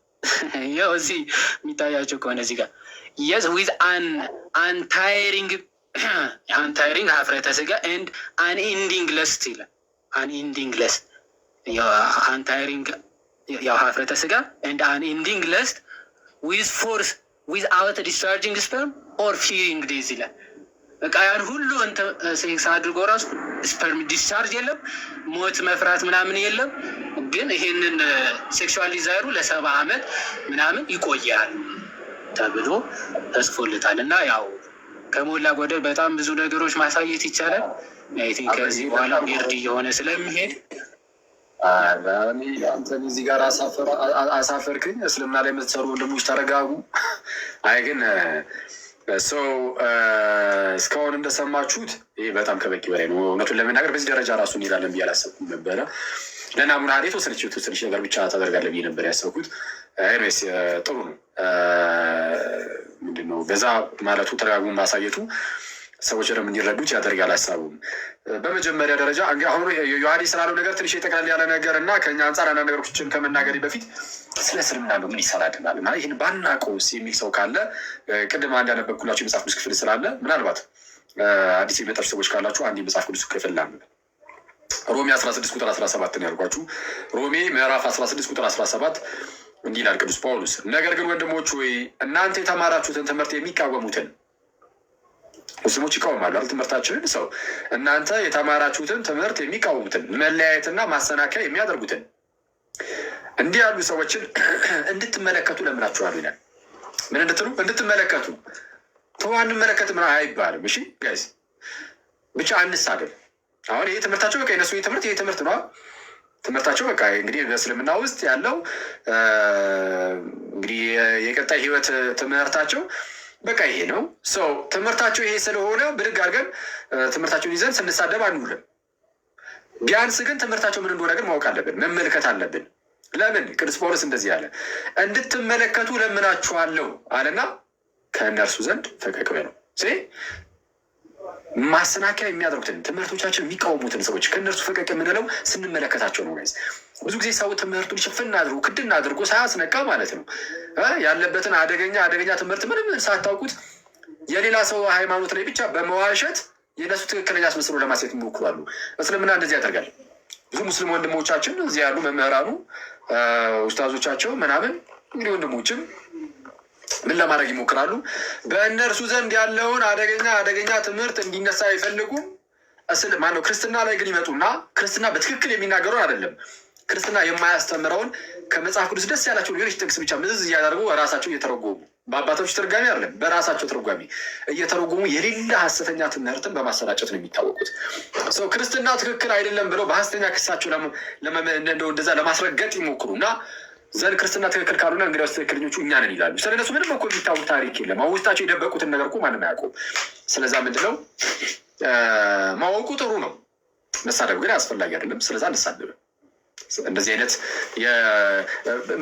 ያው እዚህ የሚታያቸው ከሆነ እዚህ ጋር የስ ዊዝ አንታይሪንግ ሀፍረተ ስጋ ኤንድ አንኢንዲንግ ለስት ይላል። አንኢንዲንግ ለስት አንታይሪንግ ያው ሀፍረተ ስጋ ኤንድ አንኢንዲንግ ለስት ዊዝ ፎርስ ዊዝአውት ዲስቻርጂንግ ስፐርም ኦር ፊሪንግ ዴይዝ ይላል። በቃ ያን ሁሉ ሴክስ አድርጎ ራሱ ስፐርም ዲስቻርጅ የለም፣ ሞት መፍራት ምናምን የለም። ግን ይሄንን ሴክሹዋል ዲዛይሩ ለ70 ዓመት ምናምን ይቆያል ተብሎ ተጽፎለታል። እና ያው ከሞላ ጎደል በጣም ብዙ ነገሮች ማሳየት ይቻላል። አይ ቲንክ ከዚህ በኋላ ቢርድ እየሆነ ስለሚሄድ አንተን እዚህ ጋር አሳፈርክኝ። እስልምና ላይ የምትሰሩ ወንድሞች ተረጋጉ። አይ ግን ሰው እስካሁን እንደሰማችሁት ይህ በጣም ከበቂ በላይ ነው። እውነቱን ለመናገር በዚህ ደረጃ ራሱ እንሄዳለን ብዬ አላሰብኩም ነበረ። ለናሙና የተወሰነች ነገር ብቻ ታደርጋለህ ብዬ ነበር ያሰብኩት። ኤኒዌይስ ጥሩ ነው። ምንድን ነው በዛ ማለቱ ተረጋጉን ማሳየቱ ሰዎች ደግሞ እንዲረዱት ያደርጋል ሀሳቡም። በመጀመሪያ ደረጃ አሁን ዮሐንስ ስላለው ነገር ትንሽ የጠቅላላ ያለ ነገር እና ከኛ አንጻር አንዳንድ ነገሮችን ከመናገር በፊት ስለ እስልምና ነው ምን ይሰራልናል እና ይህን ባናውቀውስ የሚል ሰው ካለ ቅድም አንድ ያነበብኩላችሁ የመጽሐፍ ቅዱስ ክፍል ስላለ ምናልባት አዲስ የመጣችሁ ሰዎች ካላችሁ አንድ የመጽሐፍ ቅዱስ ክፍል ላንብብ። ሮሜ 16 ቁጥር 17 ነው ያልኳችሁ። ሮሜ ምዕራፍ 16 ቁጥር 17 እንዲህ ይላል ቅዱስ ጳውሎስ፣ ነገር ግን ወንድሞች ሆይ እናንተ የተማራችሁትን ትምህርት የሚቃወሙትን፣ ሙስሊሞች ይቃወማሉ አይደል ትምህርታችንን። ሰው እናንተ የተማራችሁትን ትምህርት የሚቃወሙትን፣ መለያየትና ማሰናከያ የሚያደርጉትን እንዲህ ያሉ ሰዎችን እንድትመለከቱ ለምናችኋል ይላል። ምን እንድትሉ? እንድትመለከቱ። ተው አንመለከት ምን አይባልም። እሺ ጋይስ ብቻ አንሳደብ። አሁን ይሄ ትምህርታቸው በቃ የነሱ ትምህርት ይሄ ትምህርት ነው። ትምህርታቸው በቃ እንግዲህ በእስልምና ውስጥ ያለው እንግዲህ የቀጣይ ህይወት ትምህርታቸው በቃ ይሄ ነው። ሰው ትምህርታቸው ይሄ ስለሆነ ብድግ አድርገን ትምህርታቸውን ይዘን ስንሳደብ አንውልም። ቢያንስ ግን ትምህርታቸው ምን እንደሆነ ግን ማወቅ አለብን፣ መመልከት አለብን። ለምን ቅዱስ ጳውሎስ እንደዚህ አለ? እንድትመለከቱ ለምናችኋለሁ አለና ከእነርሱ ዘንድ ፈቀቅ በሉ። ማሰናከያ የሚያደርጉትን ትምህርቶቻችን የሚቃወሙትን ሰዎች ከእነርሱ ፈቀቅ የምንለው ስንመለከታቸው ነው። ጋይዝ ብዙ ጊዜ ሰው ትምህርቱን ሽፍን አድርጎ ክድና አድርጎ ሳያስነቃ ማለት ነው ያለበትን አደገኛ ትምህርት ምንም ሳታውቁት የሌላ ሰው ሃይማኖት ላይ ብቻ በመዋሸት የእነሱ ትክክለኛ አስመስሎ ለማሳየት ይሞክራሉ። እስልምና እንደዚህ ያደርጋል። ብዙ ሙስሊም ወንድሞቻችን እዚህ ያሉ መምህራኑ ኡስታዞቻቸው ምናምን እንግዲህ ወንድሞችም ምን ለማድረግ ይሞክራሉ? በእነርሱ ዘንድ ያለውን አደገኛ ትምህርት እንዲነሳ አይፈልጉም። ማነው ክርስትና ላይ ግን ይመጡና ክርስትና በትክክል የሚናገረውን አይደለም፣ ክርስትና የማያስተምረውን ከመጽሐፍ ቅዱስ ደስ ያላቸው ሌሎች ጥቅስ ብቻ ምዝዝ እያደረጉ ራሳቸው እየተረጎሙ በአባቶች ትርጓሜ አይደለም በራሳቸው ትርጓሜ እየተረጎሙ የሌለ ሀሰተኛ ትምህርትን በማሰራጨት ነው የሚታወቁት። ሰው ክርስትና ትክክል አይደለም ብለው በሀሰተኛ ክሳቸው እንደዛ ለማስረገጥ ይሞክሩና ዘንድ ክርስትና ትክክል ካልሆነ እንግዲያውስ ትክክለኞቹ እኛ ነን ይላሉ። ስለነሱ ምንም እኮ የሚታወቅ ታሪክ የለም። አሁን ውስጣቸው የደበቁትን ነገር እኮ ማንም አያውቁም። ስለዛ ምንድነው ማወቁ ጥሩ ነው፣ መሳደብ ግን አስፈላጊ አይደለም። ስለዛ እንሳደብም። እንደዚህ አይነት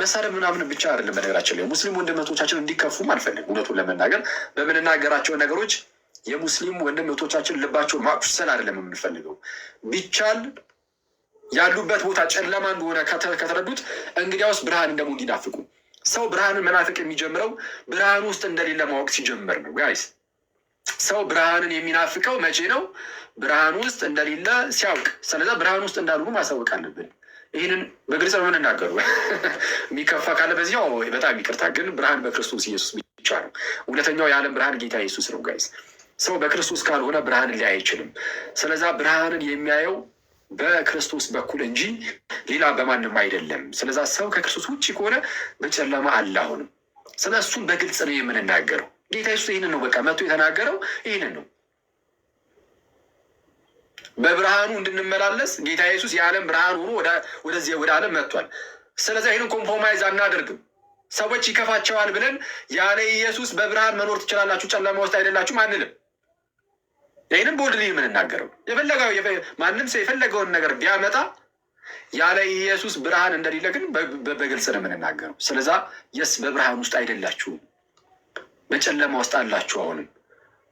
መሳደብ ምናምን ብቻ አይደለም። በነገራችን ላይ ሙስሊም ወንድሞቻችን እንዲከፉም አልፈልግም። እውነቱን ለመናገር በምንናገራቸው ነገሮች የሙስሊም ወንድሞቻችን ልባቸውን ማቁሰል አይደለም የምንፈልገው። ቢቻል ያሉበት ቦታ ጨለማ እንደሆነ ከተረዱት እንግዲያውስ ብርሃን ደግሞ እንዲናፍቁ። ሰው ብርሃንን መናፍቅ የሚጀምረው ብርሃን ውስጥ እንደሌለ ማወቅ ሲጀምር ነው ጋይስ። ሰው ብርሃንን የሚናፍቀው መቼ ነው? ብርሃን ውስጥ እንደሌለ ሲያውቅ። ስለዛ ብርሃን ውስጥ እንዳሉ ማሳወቅ አለብን። ይህንን በግልጽ ነው የምንናገሩ። የሚከፋ ካለ በዚያው በጣም ይቅርታ። ግን ብርሃን በክርስቶስ ኢየሱስ ብቻ ነው። እውነተኛው የዓለም ብርሃን ጌታ ኢየሱስ ነው ጋይስ። ሰው በክርስቶስ ካልሆነ ብርሃንን ሊያይ አይችልም። ስለዛ ብርሃንን የሚያየው በክርስቶስ በኩል እንጂ ሌላ በማንም አይደለም። ስለዛ ሰው ከክርስቶስ ውጭ ከሆነ በጨለማ አለ አሁንም። ስለ እሱን በግልጽ ነው የምንናገረው። ጌታ ኢየሱስ ይህንን ነው በቃ መጥቶ የተናገረው ይህንን ነው። በብርሃኑ እንድንመላለስ ጌታ ኢየሱስ የዓለም ብርሃን ሆኖ ወደዚህ ወደ ዓለም መጥቷል። ስለዚህ ይህንን ኮምፕሮማይዝ አናደርግም። ሰዎች ይከፋቸዋል ብለን ያለ ኢየሱስ በብርሃን መኖር ትችላላችሁ፣ ጨለማ ውስጥ አይደላችሁም አንልም። ይህንም ቦልድሊ የምንናገረው ማንም ሰው የፈለገውን ነገር ቢያመጣ ያለ ኢየሱስ ብርሃን እንደሌለ ግን በግልጽ ነው የምንናገረው። ስለዛ የስ በብርሃን ውስጥ አይደላችሁም፣ በጨለማ ውስጥ አላችሁ። አሁንም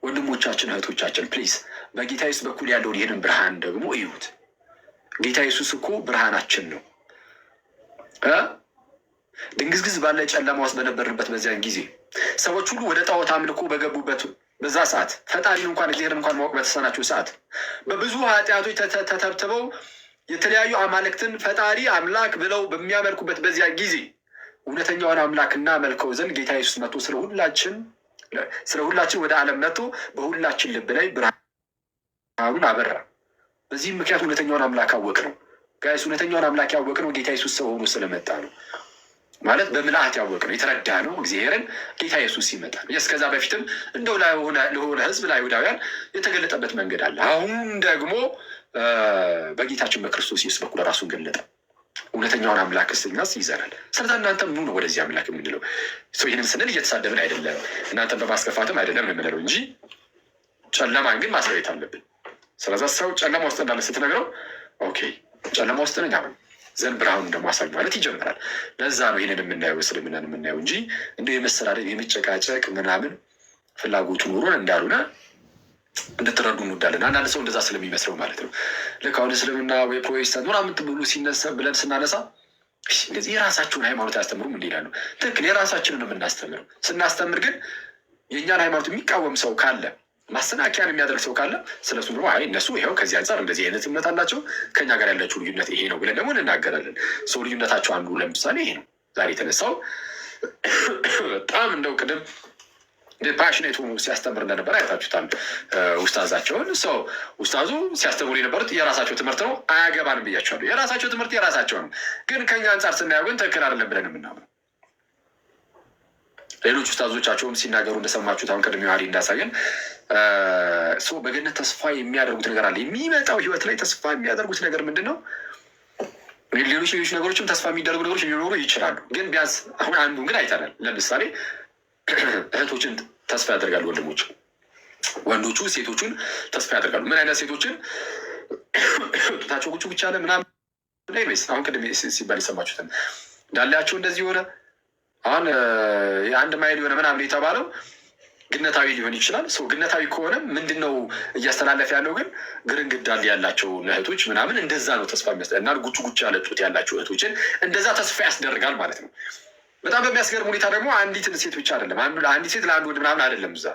ወንድሞቻችን እህቶቻችን ፕሊዝ በጌታ ኢየሱስ በኩል ያለውን ይህንን ብርሃን ደግሞ እዩት። ጌታ ኢየሱስ እኮ ብርሃናችን ነው። ድንግዝግዝ ባለ ጨለማ ውስጥ በነበርንበት በዚያን ጊዜ ሰዎች ሁሉ ወደ ጣዖት አምልኮ በገቡበት በዛ ሰዓት ፈጣሪን እንኳን እግዚአብሔርን እንኳን ማወቅ በተሳናቸው ሰዓት በብዙ ኃጢአቶች ተተብትበው የተለያዩ አማልክትን ፈጣሪ አምላክ ብለው በሚያመልኩበት በዚያ ጊዜ እውነተኛውን አምላክ እናመልከው ዘንድ ጌታ ኢየሱስ መጥቶ ስለ ሁላችን ወደ ዓለም መጥቶ በሁላችን ልብ ላይ ብርሃኑን አበራ። በዚህም ምክንያት እውነተኛውን አምላክ አወቅ ነው ጋይስ። እውነተኛውን አምላክ ያወቅ ነው ጌታ ኢየሱስ ሰው ሆኖ ስለመጣ ነው። ማለት በምልአት ያወቅ ነው የተረዳ ነው እግዚአብሔርን ጌታ ኢየሱስ ይመጣል። እስከዛ በፊትም እንደው ለሆነ ሕዝብ ለአይሁዳውያን የተገለጠበት መንገድ አለ። አሁን ደግሞ በጌታችን በክርስቶስ ኢየሱስ በኩል ራሱን ገለጠ። እውነተኛውን አምላክ ስናስ ይዘናል። ስለዛ እናንተም ኑ ነው ወደዚህ አምላክ የምንለው። ይህንን ስንል እየተሳደብን አይደለም፣ እናንተን በማስከፋትም አይደለም የምንለው እንጂ ጨለማን ግን ማስረየት አለብን። ስለዛ ሰው ጨለማ ውስጥ እንዳለ ስትነግረው ኦኬ ጨለማ ውስጥ ነኝ አሁን ዘንድ ብርሃኑን ደግሞ አሳይ ማለት ይጀምራል። ለዛ ነው ይህንን የምናየው እስልምናን የምናየው እንጂ እንደ የመሰዳደብ የመጨቃጨቅ ምናምን ፍላጎቱ ኑሮን እንዳልሆነ እንድትረዱ እንወዳለን። አንዳንድ ሰው እንደዛ ስለሚመስለው ማለት ነው። ልክ አሁን እስልምና ወይ ፕሮቴስታንት ምናምን ብሎ ሲነሳ ብለን ስናነሳ እንደዚህ የራሳቸውን ሃይማኖት አያስተምሩም እንዲ ይላሉ። ትክክል፣ የራሳችንን ነው የምናስተምረው። ስናስተምር ግን የእኛን ሃይማኖት የሚቃወም ሰው ካለ ማሰናከያን የሚያደርግ ሰው ካለ ስለሱ ደግሞ አይ እነሱ ይኸው ከዚህ አንጻር እንደዚህ አይነት እምነት አላቸው ከኛ ጋር ያላቸው ልዩነት ይሄ ነው ብለን ደግሞ እንናገራለን። ሰው ልዩነታቸው አንዱ ለምሳሌ ይሄ ነው። ዛሬ የተነሳው በጣም እንደው ቅድም ፓሽኔት ሆኖ ሲያስተምር እንደነበር አይታችሁታል። ውስታዛቸውን ሰው ውስታዙ ሲያስተምሩ የነበሩት የራሳቸው ትምህርት ነው፣ አያገባንም ብያቸዋለሁ። የራሳቸው ትምህርት የራሳቸው ነው፣ ግን ከኛ አንጻር ስናየው ግን ትክክል አይደለም ብለን የምናምነው። ሌሎች ውስታዞቻቸውም ሲናገሩ እንደሰማችሁት አሁን ቅድም ዮሐሪ እንዳሳየን ሰው በገነት ተስፋ የሚያደርጉት ነገር አለ። የሚመጣው ህይወት ላይ ተስፋ የሚያደርጉት ነገር ምንድን ነው? ሌሎች ነገሮችም ተስፋ የሚደረጉ ነገሮች ሊኖሩ ይችላሉ። ግን ቢያንስ አሁን አንዱን ግን አይተናል። ለምሳሌ እህቶችን ተስፋ ያደርጋሉ ወንድሞች፣ ወንዶቹ ሴቶቹን ተስፋ ያደርጋሉ። ምን አይነት ሴቶችን? ጡታቸው ቁጭ ብቻ አለ ምናምን። አሁን ቅድም ሲባል የሰማችሁትን እንዳላቸው እንደዚህ ሆነ። አሁን የአንድ ማይል የሆነ ምናምን የተባለው ግነታዊ ሊሆን ይችላል። ሰው ግነታዊ ከሆነ ምንድን ነው እያስተላለፈ ያለው? ግን ግርንግዳል ያላቸው እህቶች ምናምን እንደዛ ነው ተስፋ የሚያስደ እና ጉጭ ጉጭ ያለ ጡት ያላቸው እህቶችን እንደዛ ተስፋ ያስደርጋል ማለት ነው። በጣም በሚያስገርም ሁኔታ ደግሞ አንዲትን ሴት ብቻ አይደለም፣ አንዲት ሴት ለአንድ ወንድ ምናምን አይደለም። እዛ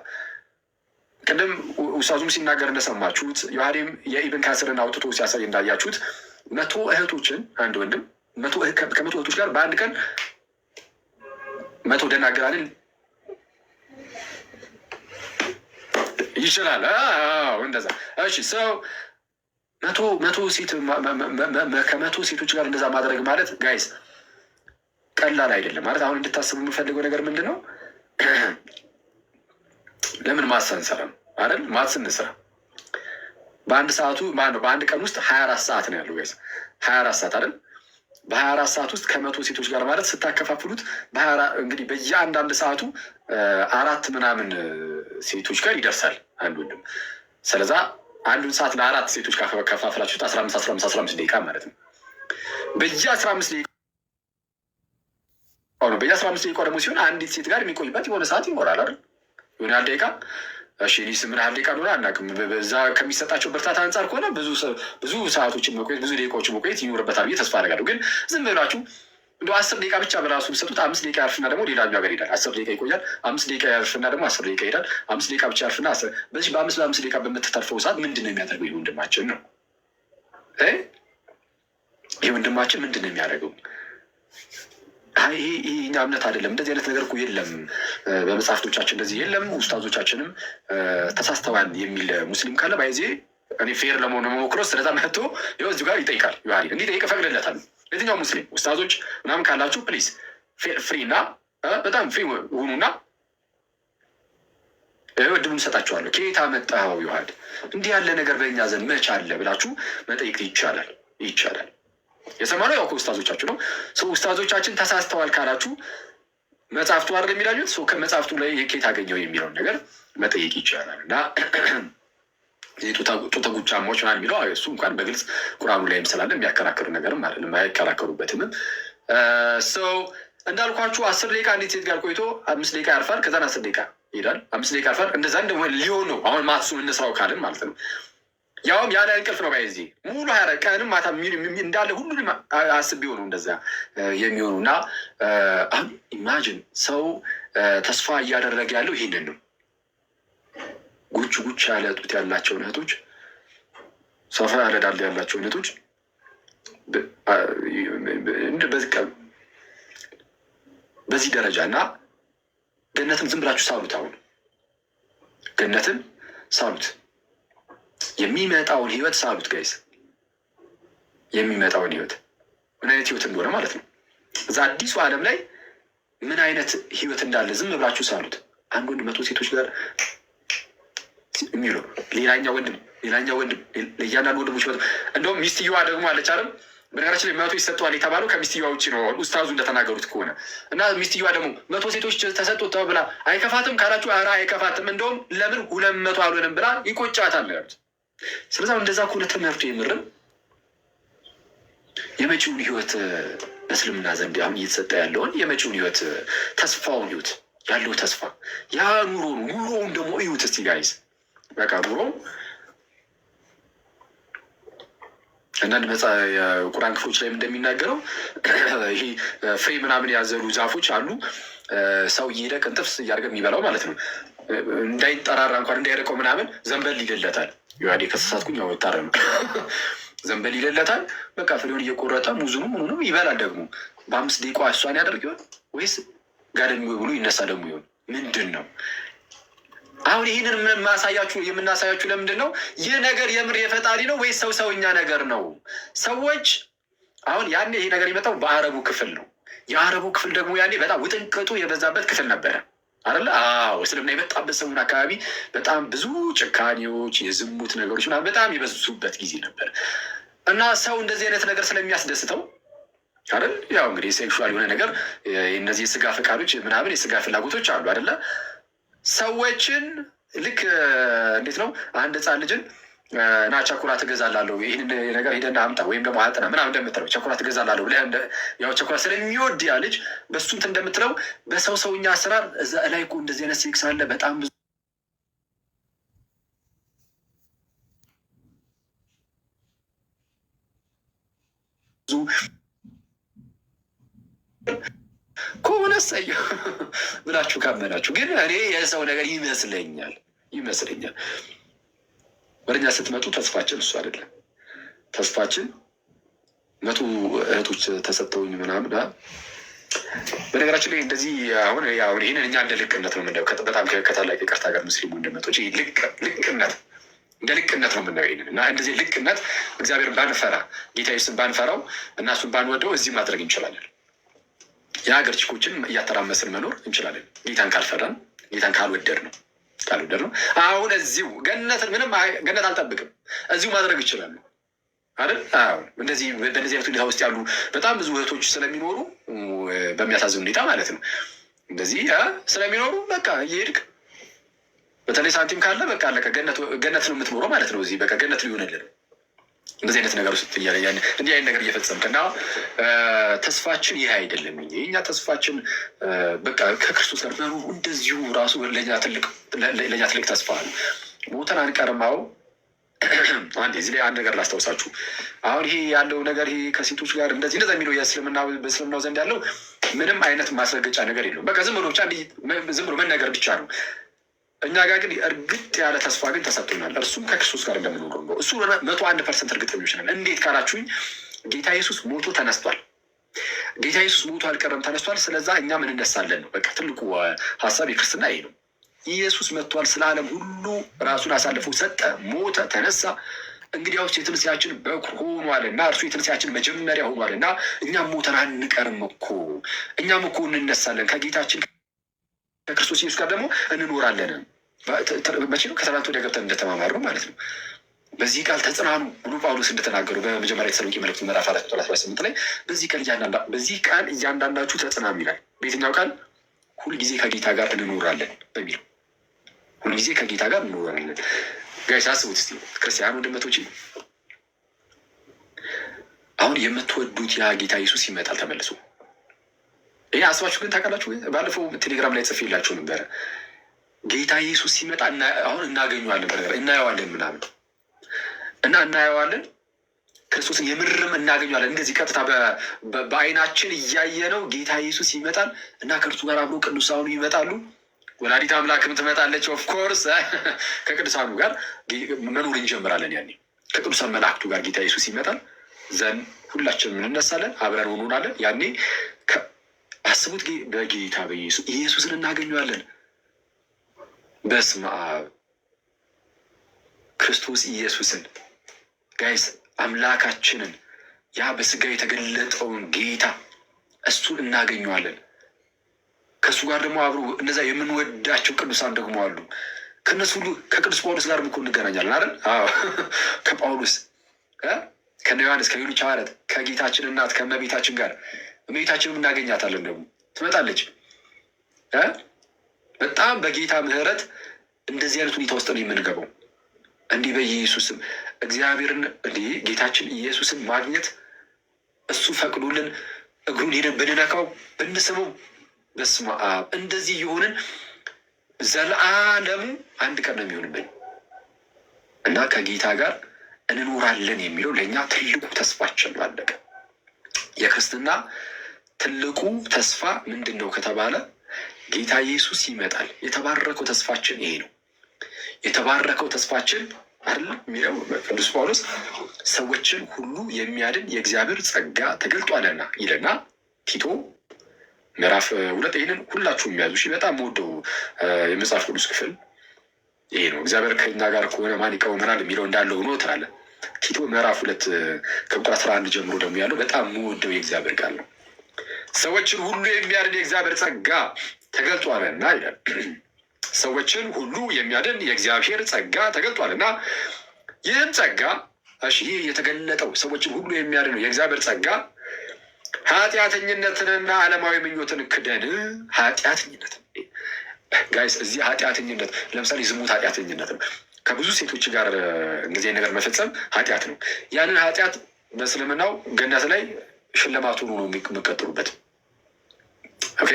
ቅድም ውስታዙም ሲናገር እንደሰማችሁት ዮሐሪም የኢብን ካስርን አውጥቶ ሲያሳይ እንዳያችሁት 100 እህቶችን አንድ ወንድም ከ100 እህቶች ጋር በአንድ ቀን 100 ደናገራልን ይችላል። እንደዛ እሺ። ሰው 100 ሴት ከ100 ሴቶች ጋር እንደዛ ማድረግ ማለት ጋይስ ቀላል አይደለም ማለት። አሁን እንድታስቡ የምፈልገው ነገር ምንድን ነው? ለምን ማትስ አንሰራም አይደል? ማትስ እንስራ። በአንድ ሰዓቱ በአንድ ቀን ውስጥ 24 ሰዓት ነው ያለው ጋይስ፣ 24 ሰዓት አይደል? በ24 ሰዓት ውስጥ ከ100 ሴቶች ጋር ማለት ስታከፋፍሉት እንግዲህ በየአንዳንድ ሰዓቱ 4 ምናምን ሴቶች ጋር ይደርሳል አንድ ወንድም። ስለዛ አንዱን ሰዓት ለ4 ሴቶች ከፋፍላችሁት 15 ደቂቃ ማለት ነው። በየ15 ደቂቃ በየ15 ደቂቃ ደግሞ ሲሆን አንዲት ሴት ጋር የሚቆይበት የሆነ ሰዓት ይኖራል አይደል? የሆነ ያህል ደቂቃ። እሺ እኔስ ምን ያህል ደቂቃ ኖረ አናውቅም። በዛ ከሚሰጣቸው ብርታት አንጻር ከሆነ ብዙ ሰዓቶችን መቆየት ብዙ ደቂቃዎችን መቆየት ይኖርበታል ብዬ ተስፋ አደርጋለሁ። ግን ዝም ብላችሁ እንደ 10 ደቂቃ ብቻ በራሱ ሰጡት። 5 ደቂቃ ያርፍና ደግሞ ሌላኛው ሀገር ይሄዳል። 10 ደቂቃ ይቆያል። 5 ደቂቃ ያርፍና ደግሞ 10 ደቂቃ ይሄዳል። 5 ደቂቃ ብቻ ያርፍና በዚህ በ5 ደቂቃ በምትተርፈው ሰዓት ምንድን ነው የሚያደርገው? ይህ ወንድማችን ነው። ይህ ወንድማችን ምንድን ነው የሚያደርገው? ይሄ እኛ እምነት አይደለም። እንደዚህ አይነት ነገር እኮ የለም በመጽሐፍቶቻችን፣ እንደዚህ የለም። ውስታዞቻችንም ተሳስተዋል የሚል ሙስሊም ካለ ባይዜ እኔ ፌር ለመሆኑ መሞክረው ስለዛ መጥቶ ይኸው እዚሁ ጋር ይጠይቃል። ዮሐሪ እንዲጠይቅ እፈቅድለታለሁ። የትኛው ሙስሊም ውስታዞች ምናምን ካላችሁ ፕሊዝ ፍሪ እና በጣም ፍሪ ሁኑና እድሉን እሰጣችኋለሁ። ከየት አመጣኸው ዮሐድ? እንዲህ ያለ ነገር በእኛ ዘንድ መች አለ ብላችሁ መጠየቅ ይቻላል። የሰማነው ያው ከውስታዞቻችሁ ነው። ሰው ውስታዞቻችን ተሳስተዋል ካላችሁ መጽሐፍቱ አይደል የሚላሉት፣ ሰው ከመጽሐፍቱ ላይ ከየት አገኘው የሚለውን ነገር መጠየቅ ይቻላል። እና ጡተ ጉጫማዎች ምናምን የሚለው እሱ እንኳን በግልጽ ቁርአኑ ላይም ስላለ የሚያከራክር ነገርም አይደለም፣ አይከራከሩበትም። ሰው እንዳልኳችሁ 10 ደቂቃ አንዲት ሴት ጋር ቆይቶ 5 ደቂቃ ያርፋል። ከዛን 10 ደቂቃ ይሄዳል፣ 5 ደቂቃ ያርፋል። እንደዛ እንደሆነ ሊሆን ነው። አሁን ማትሱን እንስራው ካልን ማለት ነው። ያውም ያለ እንቅልፍ ነው። ባይዚ ሙሉ ቀንም ማታ እንዳለ ሁሉንም አስቤው ነው እንደዛ የሚሆኑ እና አሁን ኢማጂን ሰው ተስፋ እያደረገ ያለው ይህንን ነው። ጉች ያለ ጡት ያላቸውን እህቶች፣ ሰፋ ያለ ዳሌ ያላቸውን እህቶች በዚህ ደረጃ እና ገነትን ዝም ብላችሁ ሳሉት። አሁን ገነትን ሳሉት፣ የሚመጣውን ህይወት ሳሉት ጋይስ። የሚመጣውን ህይወት ምን አይነት ህይወት እንደሆነ ማለት ነው። እዛ አዲሱ ዓለም ላይ ምን አይነት ህይወት እንዳለ ዝም ብላችሁ ሳሉት። አንድ ወንድ 100 ሴቶች ጋር የሚለው ሌላኛው ወንድም ለእያንዳንዱ ወንድሞች እንደውም ሚስትየዋ ደግሞ አለች አይደል? በነገራችን ላይ 100 ይሰጠዋል የተባለው ከሚስትየዋ ውጭ ነው ኡስታዙ እንደተናገሩት ከሆነ እና ሚስትየዋ ደግሞ 100 ሴቶች ተሰጡት ብላ አይከፋትም ካላችሁ፣ ኧረ አይከፋትም እንደውም ለምን 200 አልሆነም ብላ ይቆጫታል ያሉት። ስለዚህ እንደዛ ከሆነ ትምህርቱ የምርም የመጪውን ህይወት በእስልምና ዘንድ አሁን እየተሰጠ ያለውን የመጪውን ህይወት ተስፋውን ህይወት ያለው ተስፋ ያ ኑሮውን ደግሞ እዩት እስቲ ጋይዝ። በቃ ኑሮ አንዳንድ የቁርአን ክፍሎች ላይ እንደሚናገረው ይሄ ፍሬ ምናምን ያዘሉ ዛፎች አሉ። ሰው እየሄደ ቅንጥፍስ እያደረገ የሚበላው ማለት ነው። እንዳይጠራራ እንኳን እንዳይርቀው ምናምን ዘንበል ይልለታል። ዮሐዴ ከሰሳትኩኝ ያወጣረ ነው። ዘንበል ይልለታል። በቃ ፍሬውን እየቆረጠ ሙዙንም ምኑንም ይበላል። ደግሞ በ5 ደቂቃ እሷን ያደርግ ይሆን ወይስ ጋደም ብሎ ይነሳ ደግሞ ይሆን? ምንድን ነው አሁን ይህንን የምናሳያችሁ ለምንድን ነው? ይህ ነገር የምር የፈጣሪ ነው ወይስ ሰውኛ ነገር ነው? ሰዎች አሁን ያኔ ይሄ ነገር የመጣው በአረቡ ክፍል ነው። የአረቡ ክፍል ደግሞ ያኔ በጣም ውጥንቅጡ የበዛበት ክፍል ነበረ አይደለ? አዎ፣ እስልምና የመጣበት ሰሙን አካባቢ በጣም ብዙ ጭካኔዎች፣ የዝሙት ነገሮች ምናምን በጣም የበዙበት ጊዜ ነበር እና ሰው እንደዚህ አይነት ነገር ስለሚያስደስተው አይደል? ያው እንግዲህ ሴክሹዋል የሆነ ነገር እነዚህ የስጋ ፈቃዶች ምናምን የስጋ ፍላጎቶች አሉ አይደለ? ሰዎችን ልክ እንዴት ነው አንድ ህፃን ልጅን እና ቸኮላት እገዛላለሁ ይህን ነገር ሄደና አምጣ ወይም ደግሞ አጥና ምናምን እንደምትለው ቸኮላት እገዛላለሁ ብለህ ያው ቸኮላት ስለሚወድ ያ ልጅ በሱ እንትን እንደምትለው በሰውኛ አሰራር እዛ ላይ እኮ እንደዚህ አይነት ሴክስ አለ በጣም ብዙ ከሆነ ሰየው ብላችሁ ካመናችሁ፣ ግን እኔ የሰው ነገር ይመስለኛል ወደኛ ስትመጡ ተስፋችን እሱ አይደለም። ተስፋችን 100 እህቶች ተሰጠውኝ ምናምን። በነገራችን ላይ እንደዚህ አሁን ይህንን እኛ እንደ ልቅነት ነው የምናየው። በጣም ከታላቅ ይቅርታ ጋር ሙስሊሙ እንደመጦች ልቅነት እንደ ልቅነት ነው የምናየው ይህንን እና እንደዚህ ልቅነት እግዚአብሔርን ባንፈራ ጌታ ኢየሱስን ባንፈራው እና እሱን ባንወደው እዚህ ማድረግ እንችላለን። የሀገር ችኮችን እያተራመስን መኖር እንችላለን። ጌታን ካልፈራን ጌታን ካልወደድ ነው አሁን እዚሁ ገነት አልጠብቅም፣ እዚሁ ማድረግ ይችላሉ አይደል? እንደዚህ በእነዚህ አይነት ሁኔታ ውስጥ ያሉ በጣም ብዙ እህቶች ስለሚኖሩ በሚያሳዝን ሁኔታ ማለት ነው እንደዚህ ስለሚኖሩ በቃ እየሄድክ በተለይ ሳንቲም ካለ በቃ አለቀ፣ ገነት ነው የምትኖረው ማለት ነው። እዚህ በቃ ገነት ሊሆንልን እንደዚህ አይነት ነገር ውስጥ እንዲህ አይነት ነገር እየፈጸምክ እና ተስፋችን ይህ አይደለም። የእኛ ተስፋችን በቃ ከክርስቶስ ጋር መኖሩ እንደዚሁ ራሱ ለእኛ ትልቅ ተስፋ ነው። ሞተን አንቀርማው። አንዴ እዚህ ላይ አንድ ነገር ላስታውሳችሁ። አሁን ይሄ ያለው ነገር ይሄ ከሴቶች ጋር እንደዚህ የሚለው በእስልምናው ዘንድ ያለው ምንም አይነት ማስረገጫ ነገር የለውም። በቃ ዝም ብሎ መነገር ብቻ ነው። እኛ ጋር ግን እርግጥ ያለ ተስፋ ግን ተሰጥቶናል። እርሱም ከክርስቶስ ጋር እንደምንኖር ነው። እሱ 101% እርግጠኞች ነን። እንዴት ካላችሁኝ ጌታ ኢየሱስ ሞቶ ተነስቷል። ጌታ ኢየሱስ ሞቶ አልቀረም፣ ተነስቷል። ስለዛ እኛም እንነሳለን ነው። በቃ ትልቁ ሀሳብ የክርስትና ይሄ ነው። ኢየሱስ መጥቷል። ስለ ዓለም ሁሉ ራሱን አሳልፎ ሰጠ፣ ሞተ፣ ተነሳ። እንግዲያውስ የትንሣኤያችን በኩር ሆኗል እና እርሱ የትንሣኤያችን መጀመሪያ ሆኗል እና እኛም ሞተን አንቀርም እኮ፣ እኛም እኮ እንነሳለን ከጌታችን ከክርስቶስ ኢየሱስ ጋር ደግሞ እንኖራለን። መቼ ነው? ከትናንት ወዲያ ገብተን እንደተማማሩ ማለት ነው። በዚህ ቃል ተጽናኑ ብሎ ጳውሎስ እንደተናገሩ በመጀመሪያ የተሰሎንቄ መልእክቱ ምዕራፍ 4:18 ላይ በዚህ ቃል እያንዳንዳችሁ ተጽናኑ ይላል። በየትኛው ቃል? ሁልጊዜ ከጌታ ጋር እንኖራለን በሚለው ሁልጊዜ ከጌታ ጋር እንኖራለን። ጋይስ አስቡት እስኪ ክርስቲያን ወንድመቶች፣ አሁን የምትወዱት ያ ጌታ ኢየሱስ ይመጣል ተመልሶ። ይህ አስባችሁ ግን ታውቃላችሁ? ባለፈው ቴሌግራም ላይ ጽፌላችሁ ነበረ። ጌታ ኢየሱስ ሲመጣ አሁን እናገኘዋለን፣ እናየዋለን ምናምን እና እናየዋለን። ክርስቶስን የምርም እናገኘዋለን። እንደዚህ ቀጥታ በአይናችን እያየ ነው። ጌታ ኢየሱስ ይመጣል እና ከእርሱ ጋር አብሮ ቅዱሳኑ ይመጣሉ። ወላዲት አምላክም ትመጣለች። ኦፍኮርስ ከቅዱሳኑ ጋር መኖር እንጀምራለን። ያኔ ከቅዱሳን መላእክቱ ጋር ጌታ ኢየሱስ ይመጣል። ዘን ሁላችንም እንነሳለን፣ አብረን እንሆናለን። ያኔ አስቡት፣ በጌታ በኢየሱስ ኢየሱስን እናገኘዋለን። በስመ አብ ክርስቶስ ኢየሱስን ጋይስ አምላካችንን ያ በስጋ የተገለጠውን ጌታ እሱን እናገኘዋለን። ከእሱ ጋር ደግሞ አብሮ እነዛ የምንወዳቸው ቅዱሳን ደግሞ አሉ። ከእነሱ ሁሉ ከቅዱስ ጳውሎስ ጋር እኮ እንገናኛለን አይደል? አዎ ከጳውሎስ ከነ ዮሐንስ ከሌሎች ሐዋርያት ከጌታችን እናት ከእመቤታችን ጋር እመቤታችንም እናገኛታለን። ደግሞ ትመጣለች። በጣም በጌታ ምሕረት እንደዚህ አይነት ሁኔታ ውስጥ ነው የምንገባው። እንዲህ በኢየሱስም እግዚአብሔርን እንዲህ ጌታችን ኢየሱስን ማግኘት እሱ ፈቅዶልን እግሩን ሄደን ብንነካው ብንስመው፣ በስመ አብ እንደዚህ የሆንን ዘለዓለሙ አንድ ቀን ነው የሚሆንብን እና ከጌታ ጋር እንኖራለን የሚለው ለእኛ ትልቁ ተስፋችን አለቀ። የክርስትና ትልቁ ተስፋ ምንድን ነው ከተባለ ጌታ ኢየሱስ ይመጣል። የተባረከው ተስፋችን ይሄ ነው። የተባረከው ተስፋችን አይደል የሚለው ቅዱስ ጳውሎስ ሰዎችን ሁሉ የሚያድን የእግዚአብሔር ጸጋ ተገልጧልና ይለና ቲቶ ምዕራፍ 2 ይህንን ሁላችሁም የሚያዙ በጣም ወደው የመጽሐፍ ቅዱስ ክፍል ይሄ ነው። እግዚአብሔር ከኛ ጋር ከሆነ ማን ይቃወመናል የሚለው እንዳለው ሆኖ ትላለ። ቲቶ ምዕራፍ 2 ከቁጥር 11 ጀምሮ ደግሞ ያለው በጣም ወደው የእግዚአብሔር ቃል ነው። ሰዎችን ሁሉ የሚያድን የእግዚአብሔር ጸጋ ተገልጧልና ይላል። ሰዎችን ሁሉ የሚያድን የእግዚአብሔር ጸጋ ተገልጧልና ይህም ጸጋ ይህ የተገለጠው ሰዎችን ሁሉ የሚያድነው የእግዚአብሔር ጸጋ ኃጢአተኝነትንና ዓለማዊ ምኞትን ክደን ኃጢአተኝነት ጋይስ እዚህ ኃጢአተኝነት ለምሳሌ ዝሙት ኃጢአተኝነት ነው። ከብዙ ሴቶች ጋር እንደዚህ ነገር መፈጸም ኃጢአት ነው። ያንን ኃጢአት በእስልምናው ገነት ላይ ሽልማቱ ነው የሚቀጥሉበት። ኦኬ